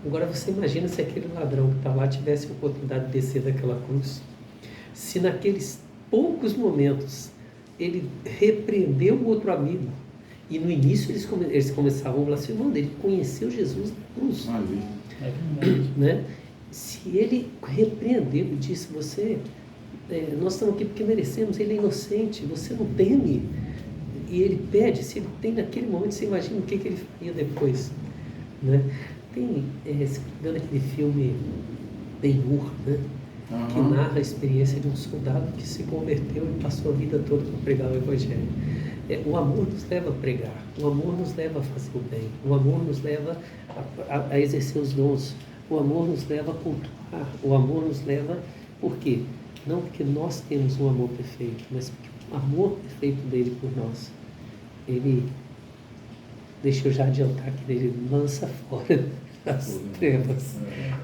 Speaker 3: Agora você imagina se aquele ladrão que está lá tivesse a oportunidade de descer daquela cruz, se naqueles poucos momentos ele repreendeu o outro amigo, e no início eles começavam blasfemando, ele conheceu Jesus na cruz.
Speaker 2: Ali.
Speaker 3: Né? Se ele repreendeu e disse, nós estamos aqui porque merecemos, ele é inocente, você não teme, e ele pede, se ele tem naquele momento, você imagina o que ele faria depois, né? Tem, se não me engano, aquele filme Ben-Hur, né? Que narra a experiência de um soldado que se converteu e passou a vida toda para pregar o Evangelho. O amor nos leva a pregar, o amor nos leva a fazer o bem, o amor nos leva a exercer os dons, o amor nos leva a cultuar, o amor nos leva, por quê? Não porque nós temos um amor perfeito, mas porque o amor perfeito dele por nós, ele, deixa eu já adiantar que ele lança fora as trevas,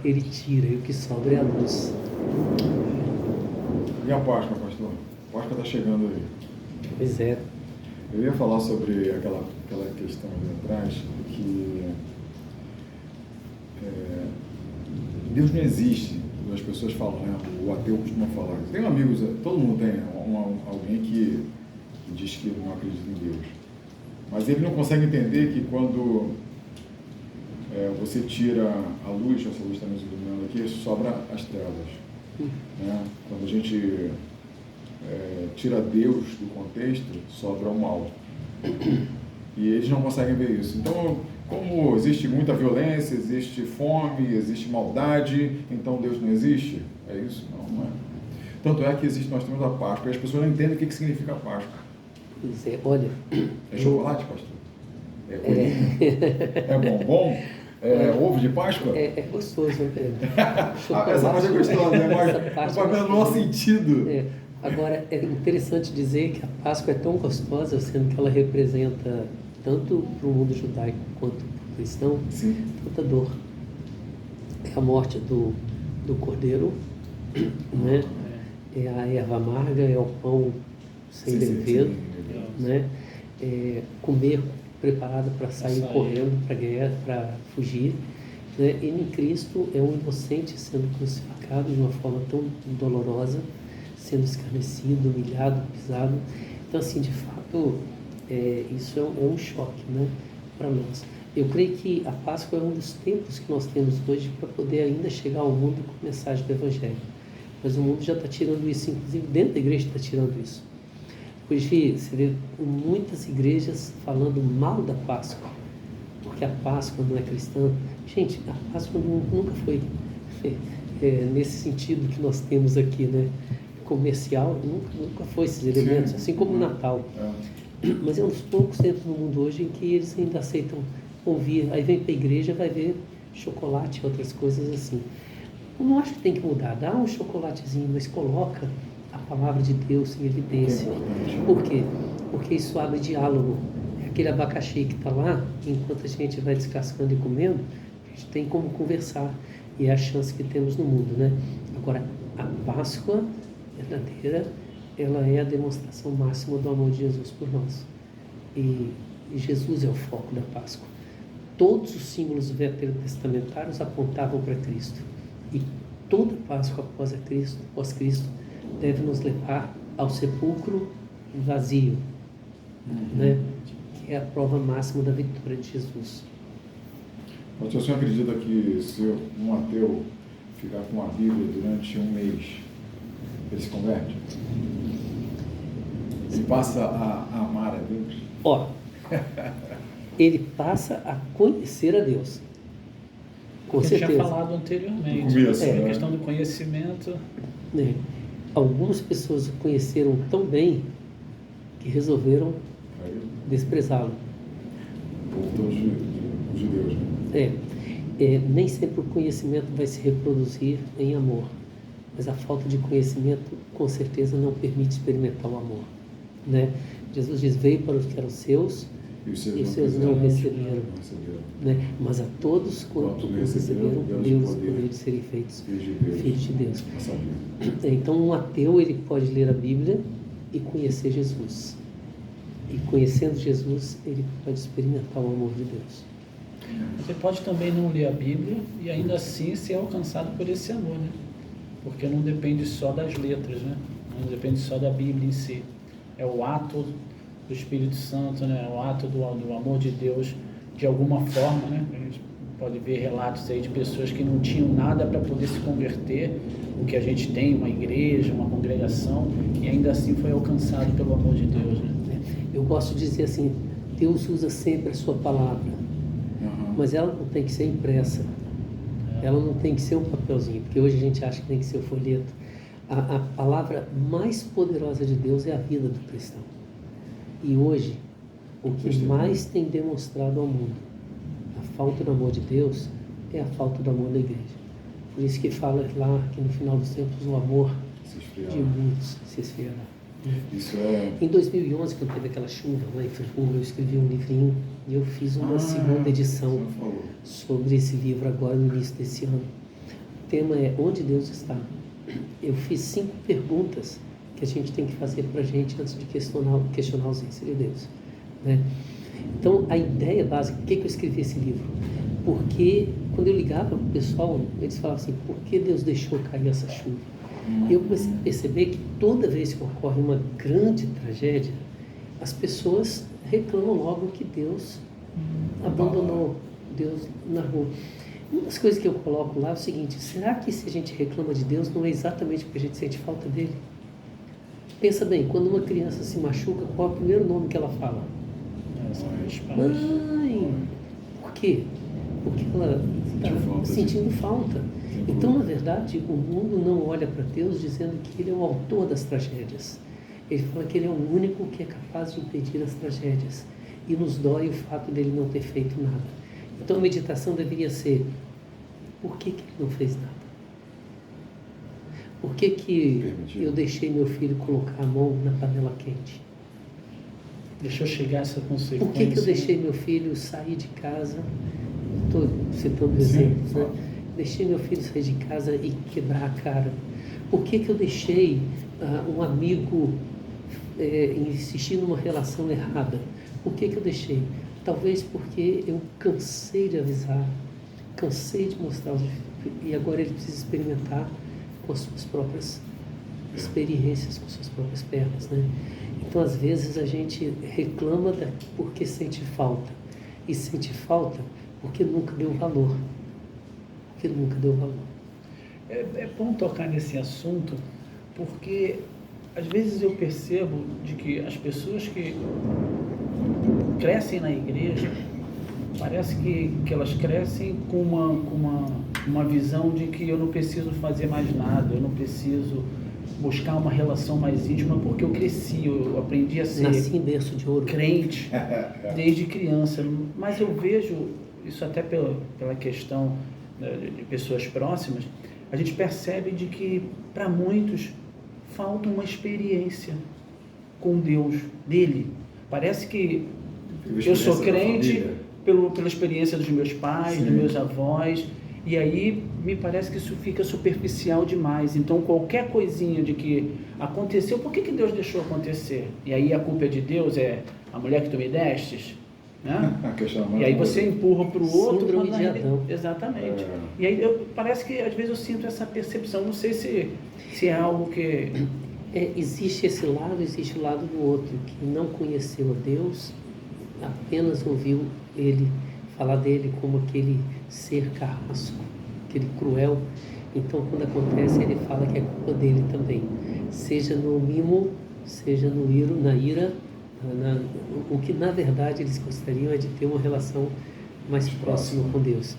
Speaker 3: ele tira, e o que sobra é a luz.
Speaker 2: E a Páscoa, pastor? A Páscoa está chegando aí.
Speaker 3: Pois é.
Speaker 2: Eu ia falar sobre aquela questão ali atrás, que Deus não existe. As pessoas falam, né? O ateu costuma falar. Tem amigos, todo mundo tem alguém que que diz que ele não acredita em Deus. Mas ele não consegue entender que quando você tira a luz, essa luz está nos iluminando aqui, sobra as trevas. Né? Quando a gente tira Deus do contexto, sobra o mal. E eles não conseguem ver isso. Então, como existe muita violência, existe fome, existe maldade, então Deus não existe? É isso? Não é. Tanto é que nós temos a Páscoa e as pessoas não entendem o que significa a Páscoa.
Speaker 3: Pois é, olha...
Speaker 2: É chocolate, pastor? É coelhinho? É bombom? É ovo de Páscoa?
Speaker 3: É gostoso, né?
Speaker 2: Essa parte é gostosa, né? Mas não faz o menor sentido.
Speaker 3: Agora, é interessante dizer que a Páscoa é tão gostosa, sendo que ela representa tanto para o mundo judaico quanto para o cristão,
Speaker 2: sim,
Speaker 3: tanta dor. É a morte do cordeiro, né? É a erva amarga, é o pão sem levedo, né? É comer preparado para sair correndo para guerra, para fugir, né? E em Cristo é um inocente sendo crucificado de uma forma tão dolorosa, sendo escarnecido, humilhado, pisado. Então, assim, de fato, isso é um choque, né, para nós. Eu creio que a Páscoa é um dos tempos que nós temos hoje para poder ainda chegar ao mundo com a mensagem do Evangelho. Mas o mundo já está tirando isso, inclusive dentro da igreja está tirando isso. Hoje você vê muitas igrejas falando mal da Páscoa, porque a Páscoa não é cristã. Gente, a Páscoa nunca foi nesse sentido que nós temos aqui, né? Comercial, nunca foi esses elementos, assim como o Natal. Mas é um dos poucos tempos no mundo hoje em que eles ainda aceitam ouvir. Aí vem para a igreja, vai ver chocolate e outras coisas assim. Eu não acho que tem que mudar. Dá um chocolatezinho, mas coloca a palavra de Deus em evidência. Por quê? Porque isso abre diálogo. Aquele abacaxi que está lá, enquanto a gente vai descascando e comendo, a gente tem como conversar. E é a chance que temos no mundo, né? Agora, a Páscoa verdadeira, ela é a demonstração máxima do amor de Jesus por nós. E Jesus é o foco da Páscoa. Todos os símbolos veterotestamentários apontavam para Cristo. E toda Páscoa após Cristo, deve nos levar ao sepulcro vazio, né? Que é a prova máxima da vitória de Jesus.
Speaker 2: Mas o senhor acredita que se um ateu ficar com a Bíblia durante um mês, ele se converte? Ele passa a amar a Deus?
Speaker 3: Ó, ele passa a conhecer a Deus. Com certeza.
Speaker 4: Eu tinha falado anteriormente.
Speaker 2: Começo,
Speaker 4: A questão do conhecimento.
Speaker 3: Algumas pessoas o conheceram tão bem que resolveram desprezá-lo.
Speaker 2: Voltou os judeus, né?
Speaker 3: Nem sempre o conhecimento vai se reproduzir em amor, mas a falta de conhecimento com certeza não permite experimentar o amor, né? Jesus diz: veio para os que eram seus e os seus não receberam, né? Mas a todos quanto receberam, Deus poder de serem feitos filhos de Deus. Então um ateu, ele pode ler a Bíblia e conhecer Jesus, e conhecendo Jesus ele pode experimentar o amor de Deus.
Speaker 4: Você pode também não ler a Bíblia e ainda assim ser alcançado por esse amor, né? Porque não depende só das letras, né? Não depende só da Bíblia em si. É o ato do Espírito Santo, né? O ato do amor de Deus, de alguma forma, né? A gente pode ver relatos aí de pessoas que não tinham nada para poder se converter, o que a gente tem, uma igreja, uma congregação, e ainda assim foi alcançado pelo amor de Deus, né?
Speaker 3: Eu gosto de dizer assim: Deus usa sempre a sua palavra, mas ela não tem que ser impressa, ela não tem que ser um papelzinho, porque hoje a gente acha que tem que ser o folheto. A palavra mais poderosa de Deus é a vida do cristão. E hoje, o que mais tem demonstrado ao mundo a falta do amor de Deus é a falta do amor da igreja. Por isso que fala lá que no final dos tempos o amor de muitos se esfriará.
Speaker 2: Isso é...
Speaker 3: Em 2011, quando teve aquela chuva lá em Friburgo, eu escrevi um livrinho e eu fiz uma segunda edição sobre esse livro agora no início desse ano. O tema é Onde Deus Está. Eu fiz 5 perguntas que a gente tem que fazer para a gente antes de questionar a ausência de Deus, né? Então, a ideia básica, por que eu escrevi esse livro? Porque quando eu ligava para o pessoal, eles falavam assim: por que Deus deixou cair essa chuva? E eu comecei a perceber que toda vez que ocorre uma grande tragédia, as pessoas reclamam logo que Deus abandonou, Deus largou. Uma das coisas que eu coloco lá é o seguinte: será que se a gente reclama de Deus não é exatamente porque a gente sente falta dele? Pensa bem, quando uma criança se machuca, qual é o primeiro nome que ela fala?
Speaker 4: São meus pais.
Speaker 3: Mãe! Por quê? Porque ela está sentindo falta. Então, na verdade, o mundo não olha para Deus dizendo que Ele é o autor das tragédias. Ele fala que Ele é o único que é capaz de impedir as tragédias. E nos dói o fato dele não ter feito nada. Então, a meditação deveria ser: por que Ele não fez nada? Por que eu deixei meu filho colocar a mão na panela quente?
Speaker 4: Deixa eu chegar a essa consequência.
Speaker 3: Por que eu deixei meu filho sair de casa? Estou citando exemplos, né? Deixei meu filho sair de casa e quebrar a cara. Por que eu deixei um amigo insistir numa relação errada? Por que eu deixei? Talvez porque eu cansei de avisar, cansei de mostrar e agora ele precisa experimentar com as suas próprias experiências, com suas próprias pernas, né? Então, às vezes, a gente reclama porque sente falta. E sente falta porque nunca deu valor. Porque nunca deu valor.
Speaker 4: É bom tocar nesse assunto, porque às vezes eu percebo de que as pessoas que crescem na igreja, parece que elas crescem com uma visão de que eu não preciso fazer mais nada, eu não preciso buscar uma relação mais íntima, porque eu cresci, eu aprendi a ser
Speaker 3: Nasci em berço de ouro.
Speaker 4: crente desde criança. Mas eu vejo isso até pela questão de pessoas próximas, a gente percebe de que para muitos falta uma experiência com Deus, dele. Parece que eu sou crente pela experiência dos meus pais, dos meus avós, e aí me parece que isso fica superficial demais. Então qualquer coisinha de que aconteceu, por que Deus deixou acontecer? E aí a culpa é de Deus, é a mulher que tu me destes, né? E aí você empurra para o outro.
Speaker 3: Síndrome de Adão.
Speaker 4: Exatamente. E aí parece que às vezes eu sinto essa percepção, não sei se é algo que...
Speaker 3: Existe esse lado, existe o lado do outro, que não conheceu a Deus, apenas ouviu ele falar dele como aquele ser carrasco, aquele cruel. Então, quando acontece, ele fala que é culpa dele também, seja no mimo, seja na ira, o que na verdade eles gostariam é de ter uma relação mais próxima com Deus.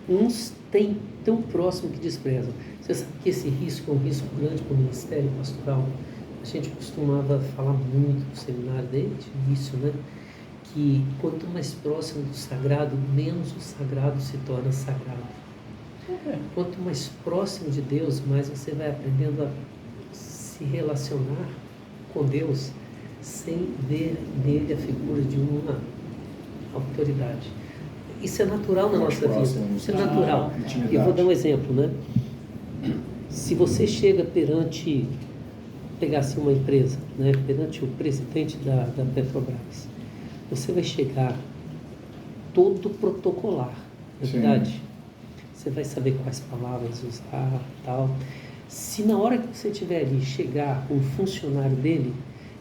Speaker 3: Uns têm tão próximo que desprezam. Você sabe que esse risco é um risco grande para o ministério pastoral. A gente costumava falar muito no seminário desde o início, né? Que quanto mais próximo do sagrado, menos o sagrado se torna sagrado. Quanto mais próximo de Deus, mais você vai aprendendo a se relacionar com Deus sem ver nele a figura de uma autoridade. Isso é natural na nossa vida. Isso é natural. Eu vou dar um exemplo, né? Se você chega perante, pegasse uma empresa, né? Perante o presidente da Petrobras, você vai chegar todo protocolar, na verdade. Você vai saber quais palavras usar, tal. Se na hora que você estiver ali chegar um funcionário dele,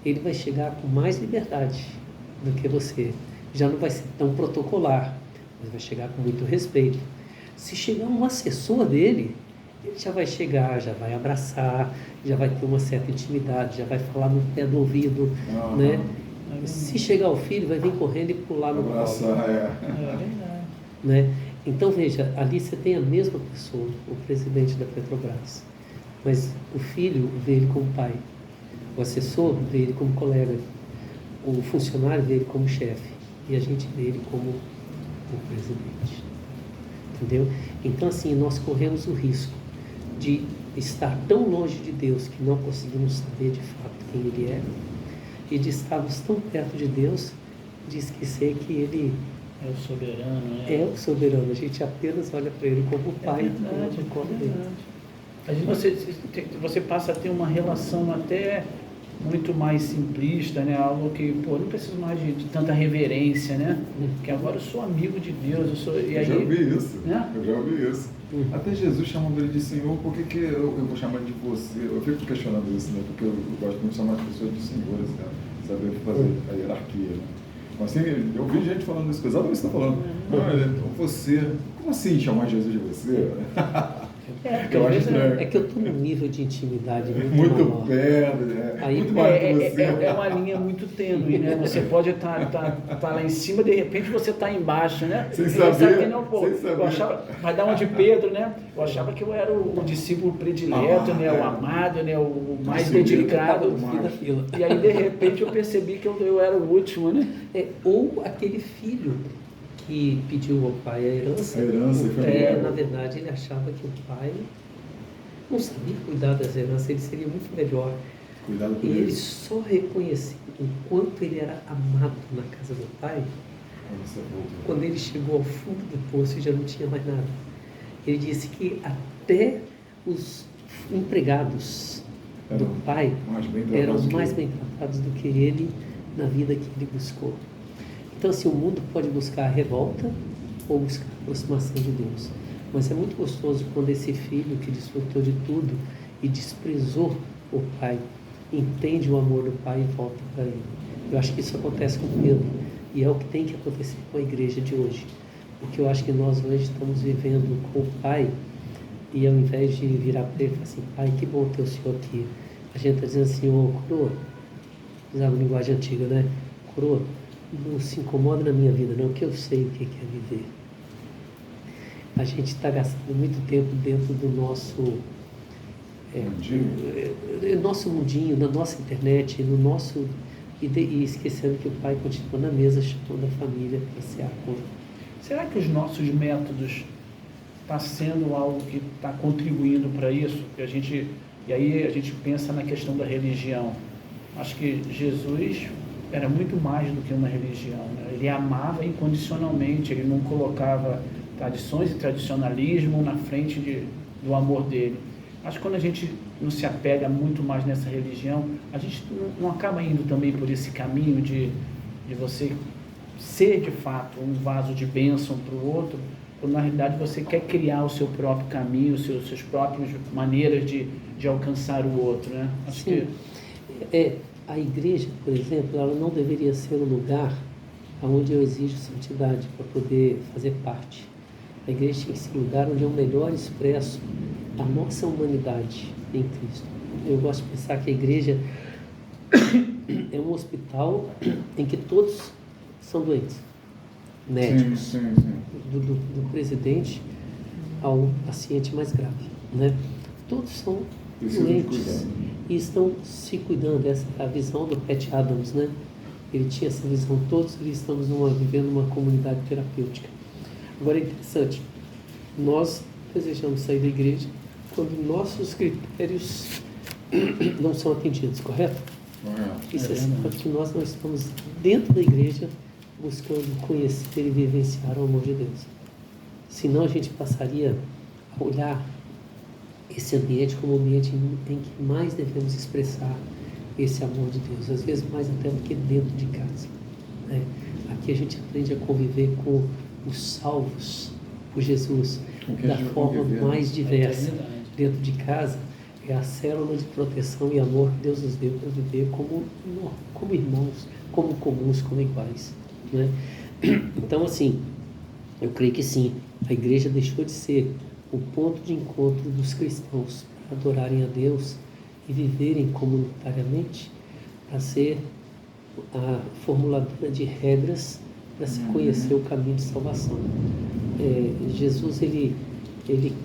Speaker 3: ele vai chegar com mais liberdade do que você. Já não vai ser tão protocolar, mas vai chegar com muito respeito. Se chegar um assessor dele, ele já vai chegar, já vai abraçar, já vai ter uma certa intimidade, já vai falar no pé do ouvido, né? Se chegar o filho, vai vir correndo e pular no colo.
Speaker 4: É verdade.
Speaker 3: Né? Então veja, ali você tem a mesma pessoa, o presidente da Petrobras, mas o filho vê ele como pai, o assessor vê ele como colega, o funcionário vê ele como chefe e a gente vê ele como o presidente. Entendeu? Então assim, nós corremos o risco de estar tão longe de Deus que não conseguimos saber de fato quem Ele é, e de estarmos tão perto de Deus de esquecer que Ele
Speaker 4: é o soberano, né?
Speaker 3: É o soberano. A gente apenas olha para Ele como Pai.
Speaker 4: Às vezes você passa a ter uma relação até muito mais simplista, né? Algo que, pô, não preciso mais de tanta reverência, né? Porque agora eu sou amigo de Deus, e aí,
Speaker 2: Eu já ouvi isso,
Speaker 4: né?
Speaker 2: eu já ouvi isso. Até Jesus chamando ele de Senhor, por que eu vou chamar de você? Eu fico questionando isso, né? Porque eu gosto muito de chamar as pessoas de senhores, né? Saber fazer a hierarquia, né? Mas assim, eu vi gente falando isso, exatamente o que você está falando. Você, como assim chamar Jesus de você?
Speaker 4: Porque
Speaker 2: eu
Speaker 4: às
Speaker 2: acho
Speaker 4: vezes
Speaker 2: que
Speaker 3: É que eu estou num nível de intimidade
Speaker 2: muito
Speaker 3: maior.
Speaker 2: perto, né?
Speaker 3: Aí-
Speaker 2: Muito mais que você.
Speaker 4: é uma linha muito tênue, né? Você pode estar lá em cima, de repente você está embaixo, né?
Speaker 2: Sem
Speaker 4: Você
Speaker 2: saber,
Speaker 4: sabe que não, pô.
Speaker 2: sem saber.
Speaker 4: Eu achava, vai dar uma de Pedro, né? Eu achava que eu era o discípulo predileto, né? O amado, né? O mais
Speaker 2: Sim,
Speaker 4: dedicado.
Speaker 3: no fim da fila.
Speaker 4: E aí, de repente, eu percebi que eu era o último, né?
Speaker 3: Ou aquele filho que pediu ao pai a herança.
Speaker 2: A herança, e foi embora.
Speaker 3: Na verdade, ele achava que o pai não sabia cuidar das heranças, ele seria muito melhor.
Speaker 2: Cuidado com
Speaker 3: E ele
Speaker 2: ele.
Speaker 3: só reconheceu o quanto ele era amado na casa do pai
Speaker 2: Quando você volta.
Speaker 3: quando ele chegou ao fundo do poço e já não tinha mais nada. Ele disse que até os empregados do pai
Speaker 2: mais bem
Speaker 3: eram
Speaker 2: tratados que
Speaker 3: mais
Speaker 2: ele.
Speaker 3: bem tratados do que ele na vida que ele buscou. Então, assim, o mundo pode buscar a revolta ou buscar a aproximação de Deus. Mas é muito gostoso quando esse filho que desfrutou de tudo e desprezou o pai, entende o amor do pai e volta para ele. Eu acho que isso acontece com Pedro e é o que tem que acontecer com a igreja de hoje. Porque eu acho que nós hoje estamos vivendo com o pai e ao invés de virar para ele e falar assim, pai, que bom ter o senhor aqui. A gente está dizendo assim, ô coroa, usar uma linguagem antiga, né? Coroa, não se incomoda na minha vida não, que eu sei o que é viver. A gente está gastando muito tempo dentro do nosso nosso mundinho, na nossa internet, no nosso e esquecendo que o pai continua na mesa chamando a família para ser acordo.
Speaker 4: Será que os nossos métodos está sendo algo que está contribuindo para isso? E aí a gente pensa na questão da religião. Acho que Jesus era muito mais do que uma religião, né? Ele amava incondicionalmente, ele não colocava tradições e tradicionalismo na frente do amor dele. Acho que quando a gente não se apega muito mais nessa religião, a gente não acaba indo também por esse caminho de você ser de fato um vaso de bênção para o outro, quando na realidade você quer criar o seu próprio caminho, suas próprias maneiras de alcançar o outro, né? Acho
Speaker 3: Sim.
Speaker 4: que
Speaker 3: A igreja, por exemplo, ela não deveria ser um lugar onde eu exijo santidade para poder fazer parte. A igreja tem que ser um lugar onde eu melhor expresso a nossa humanidade em Cristo. Eu gosto de pensar que a igreja é um hospital em que todos são doentes. Médicos,
Speaker 2: Sim.
Speaker 3: do presidente ao paciente mais grave, né? Todos são
Speaker 2: Precisam de
Speaker 3: doentes
Speaker 2: cuidado.
Speaker 3: e estão se cuidando. Essa é a visão do Pat Adams, né? Ele tinha essa visão, todos estamos vivendo uma comunidade terapêutica. Agora é interessante, nós desejamos sair da igreja quando nossos critérios não são atendidos, correto? Isso é sinal de que nós não estamos dentro da igreja buscando conhecer e vivenciar o amor de Deus. Senão a gente passaria a olhar esse ambiente como o ambiente em que mais devemos expressar esse amor de Deus, às vezes mais até do que dentro de casa, né? Aqui a gente aprende a conviver com os salvos por Jesus da forma mais diversa. Dentro de casa é a célula de proteção e amor que Deus nos deu para viver como irmãos, como comuns, como iguais, né? Então, assim, eu creio que sim, a igreja deixou de ser o ponto de encontro dos cristãos para adorarem a Deus e viverem comunitariamente, para ser a formuladora de regras para se conhecer o caminho de salvação. Jesus, ele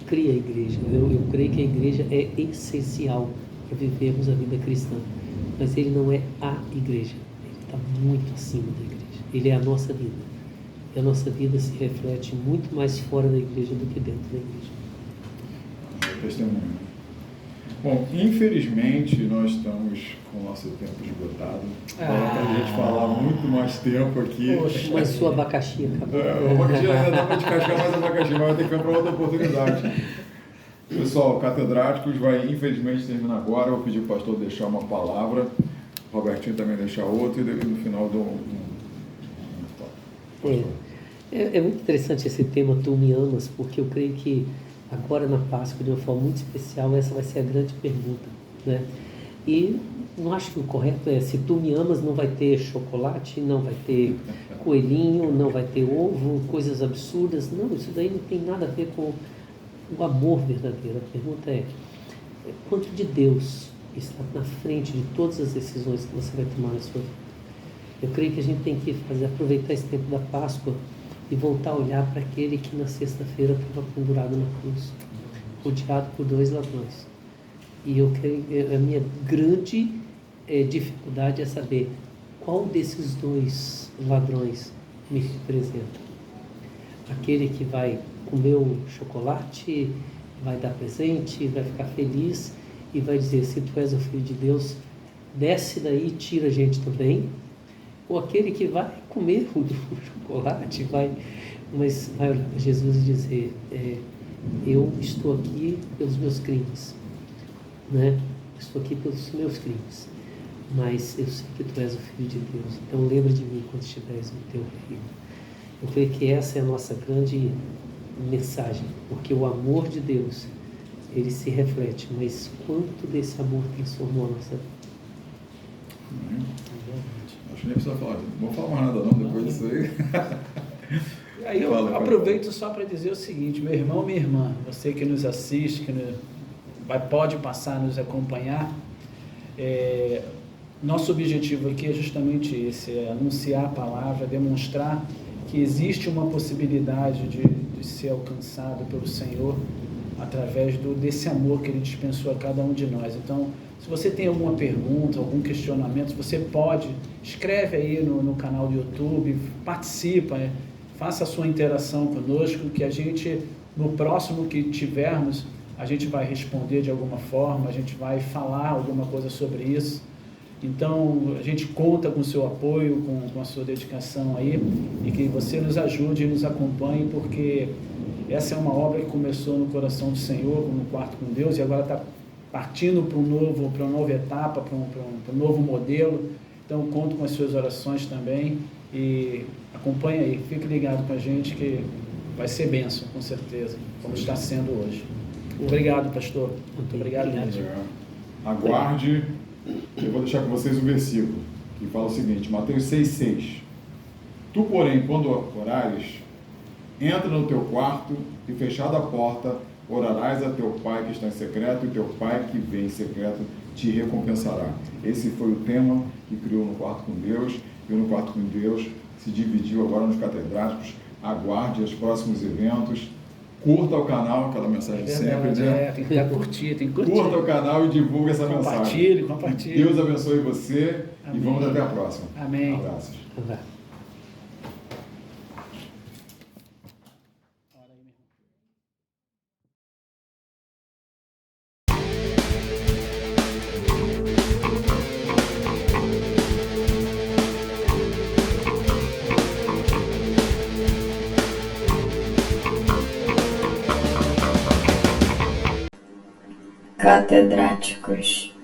Speaker 3: cria a igreja. Eu creio que a igreja é essencial para vivermos a vida cristã, mas ele não é a igreja, ele está muito acima da igreja, ele é a nossa vida. E a nossa vida se reflete muito mais fora da igreja do que dentro da igreja.
Speaker 2: Testemunho. Bom, infelizmente nós estamos com o nosso tempo esgotado. Dava pra gente falar muito mais tempo aqui.
Speaker 4: Poxa,
Speaker 3: Mas sua abacaxi acabou.
Speaker 2: O abacaxi ainda dá pra descascar mais abacaxi, mas vai ter que ficar para outra oportunidade. Pessoal, Catedráticos vai infelizmente terminar agora. Eu vou pedir para o pastor deixar uma palavra Robertinho também deixar outro, e no final do...
Speaker 3: É muito interessante esse tema, Tu Me Amas, porque eu creio que agora na Páscoa, de uma forma muito especial, essa vai ser a grande pergunta, né? E não acho que o correto é, se tu me amas, não vai ter chocolate, não vai ter coelhinho, não vai ter ovo, coisas absurdas. Não, isso daí não tem nada a ver com o amor verdadeiro. A pergunta é quanto de Deus está na frente de todas as decisões que você vai tomar na sua vida. Eu creio que a gente tem que aproveitar esse tempo da Páscoa e voltar a olhar para aquele que na sexta-feira estava pendurado na cruz, rodeado por 2 ladrões. E eu creio que a minha grande dificuldade é saber qual desses 2 ladrões me representa. Aquele que vai comer o chocolate, vai dar presente, vai ficar feliz e vai dizer, se tu és o Filho de Deus, desce daí e tira a gente também. Ou aquele que vai comer o chocolate, mas vai olhar para Jesus e dizer, eu estou aqui pelos meus crimes, né? Estou aqui pelos meus crimes, mas eu sei que tu és o Filho de Deus, então lembra de mim quando estiveres no teu reino. Eu creio que essa é a nossa grande mensagem, porque o amor de Deus, ele se reflete, mas quanto desse amor transformou a nossa vida?
Speaker 2: Acho que nem precisa falar, não vou falar mais nada não, depois disso aí.
Speaker 4: Aí eu aproveito só para dizer o seguinte, meu irmão, minha irmã, você que nos assiste, pode passar a nos acompanhar, nosso objetivo aqui é justamente esse, anunciar a palavra, demonstrar que existe uma possibilidade de ser alcançado pelo Senhor através desse amor que Ele dispensou a cada um de nós. Então, se você tem alguma pergunta, algum questionamento, você pode, escreve aí no canal do YouTube, participa, faça a sua interação conosco, que a gente, no próximo que tivermos, a gente vai responder de alguma forma, a gente vai falar alguma coisa sobre isso. Então, a gente conta com o seu apoio, com a sua dedicação aí, e que você nos ajude e nos acompanhe, porque essa é uma obra que começou no coração do Senhor, no quarto com Deus, e agora está partindo para uma nova etapa, para um novo modelo. Então, conto com as suas orações também, e acompanhe aí, fique ligado com a gente, que vai ser bênção, com certeza, como está sendo hoje. Obrigado, pastor. Muito obrigado mesmo.
Speaker 2: Aguarde. Eu vou deixar com vocês um versículo que fala o seguinte, Mateus 6,6. Tu, porém, quando orares, entra no teu quarto e, fechada a porta, orarás a teu Pai que está em secreto, e teu Pai que vem em secreto te recompensará. Esse foi o tema que criou no Quarto com Deus, e no Quarto com Deus se dividiu agora nos catedráticos. Aguarde os próximos eventos. Curta o canal, aquela mensagem sempre, né?
Speaker 4: Tem que curtir, tem que curtir.
Speaker 2: Curta o canal e divulgue essa mensagem.
Speaker 4: Compartilhe.
Speaker 2: Deus abençoe você. Amém. E vamos até a próxima.
Speaker 4: Amém.
Speaker 2: Abraços.
Speaker 5: Catedráticos.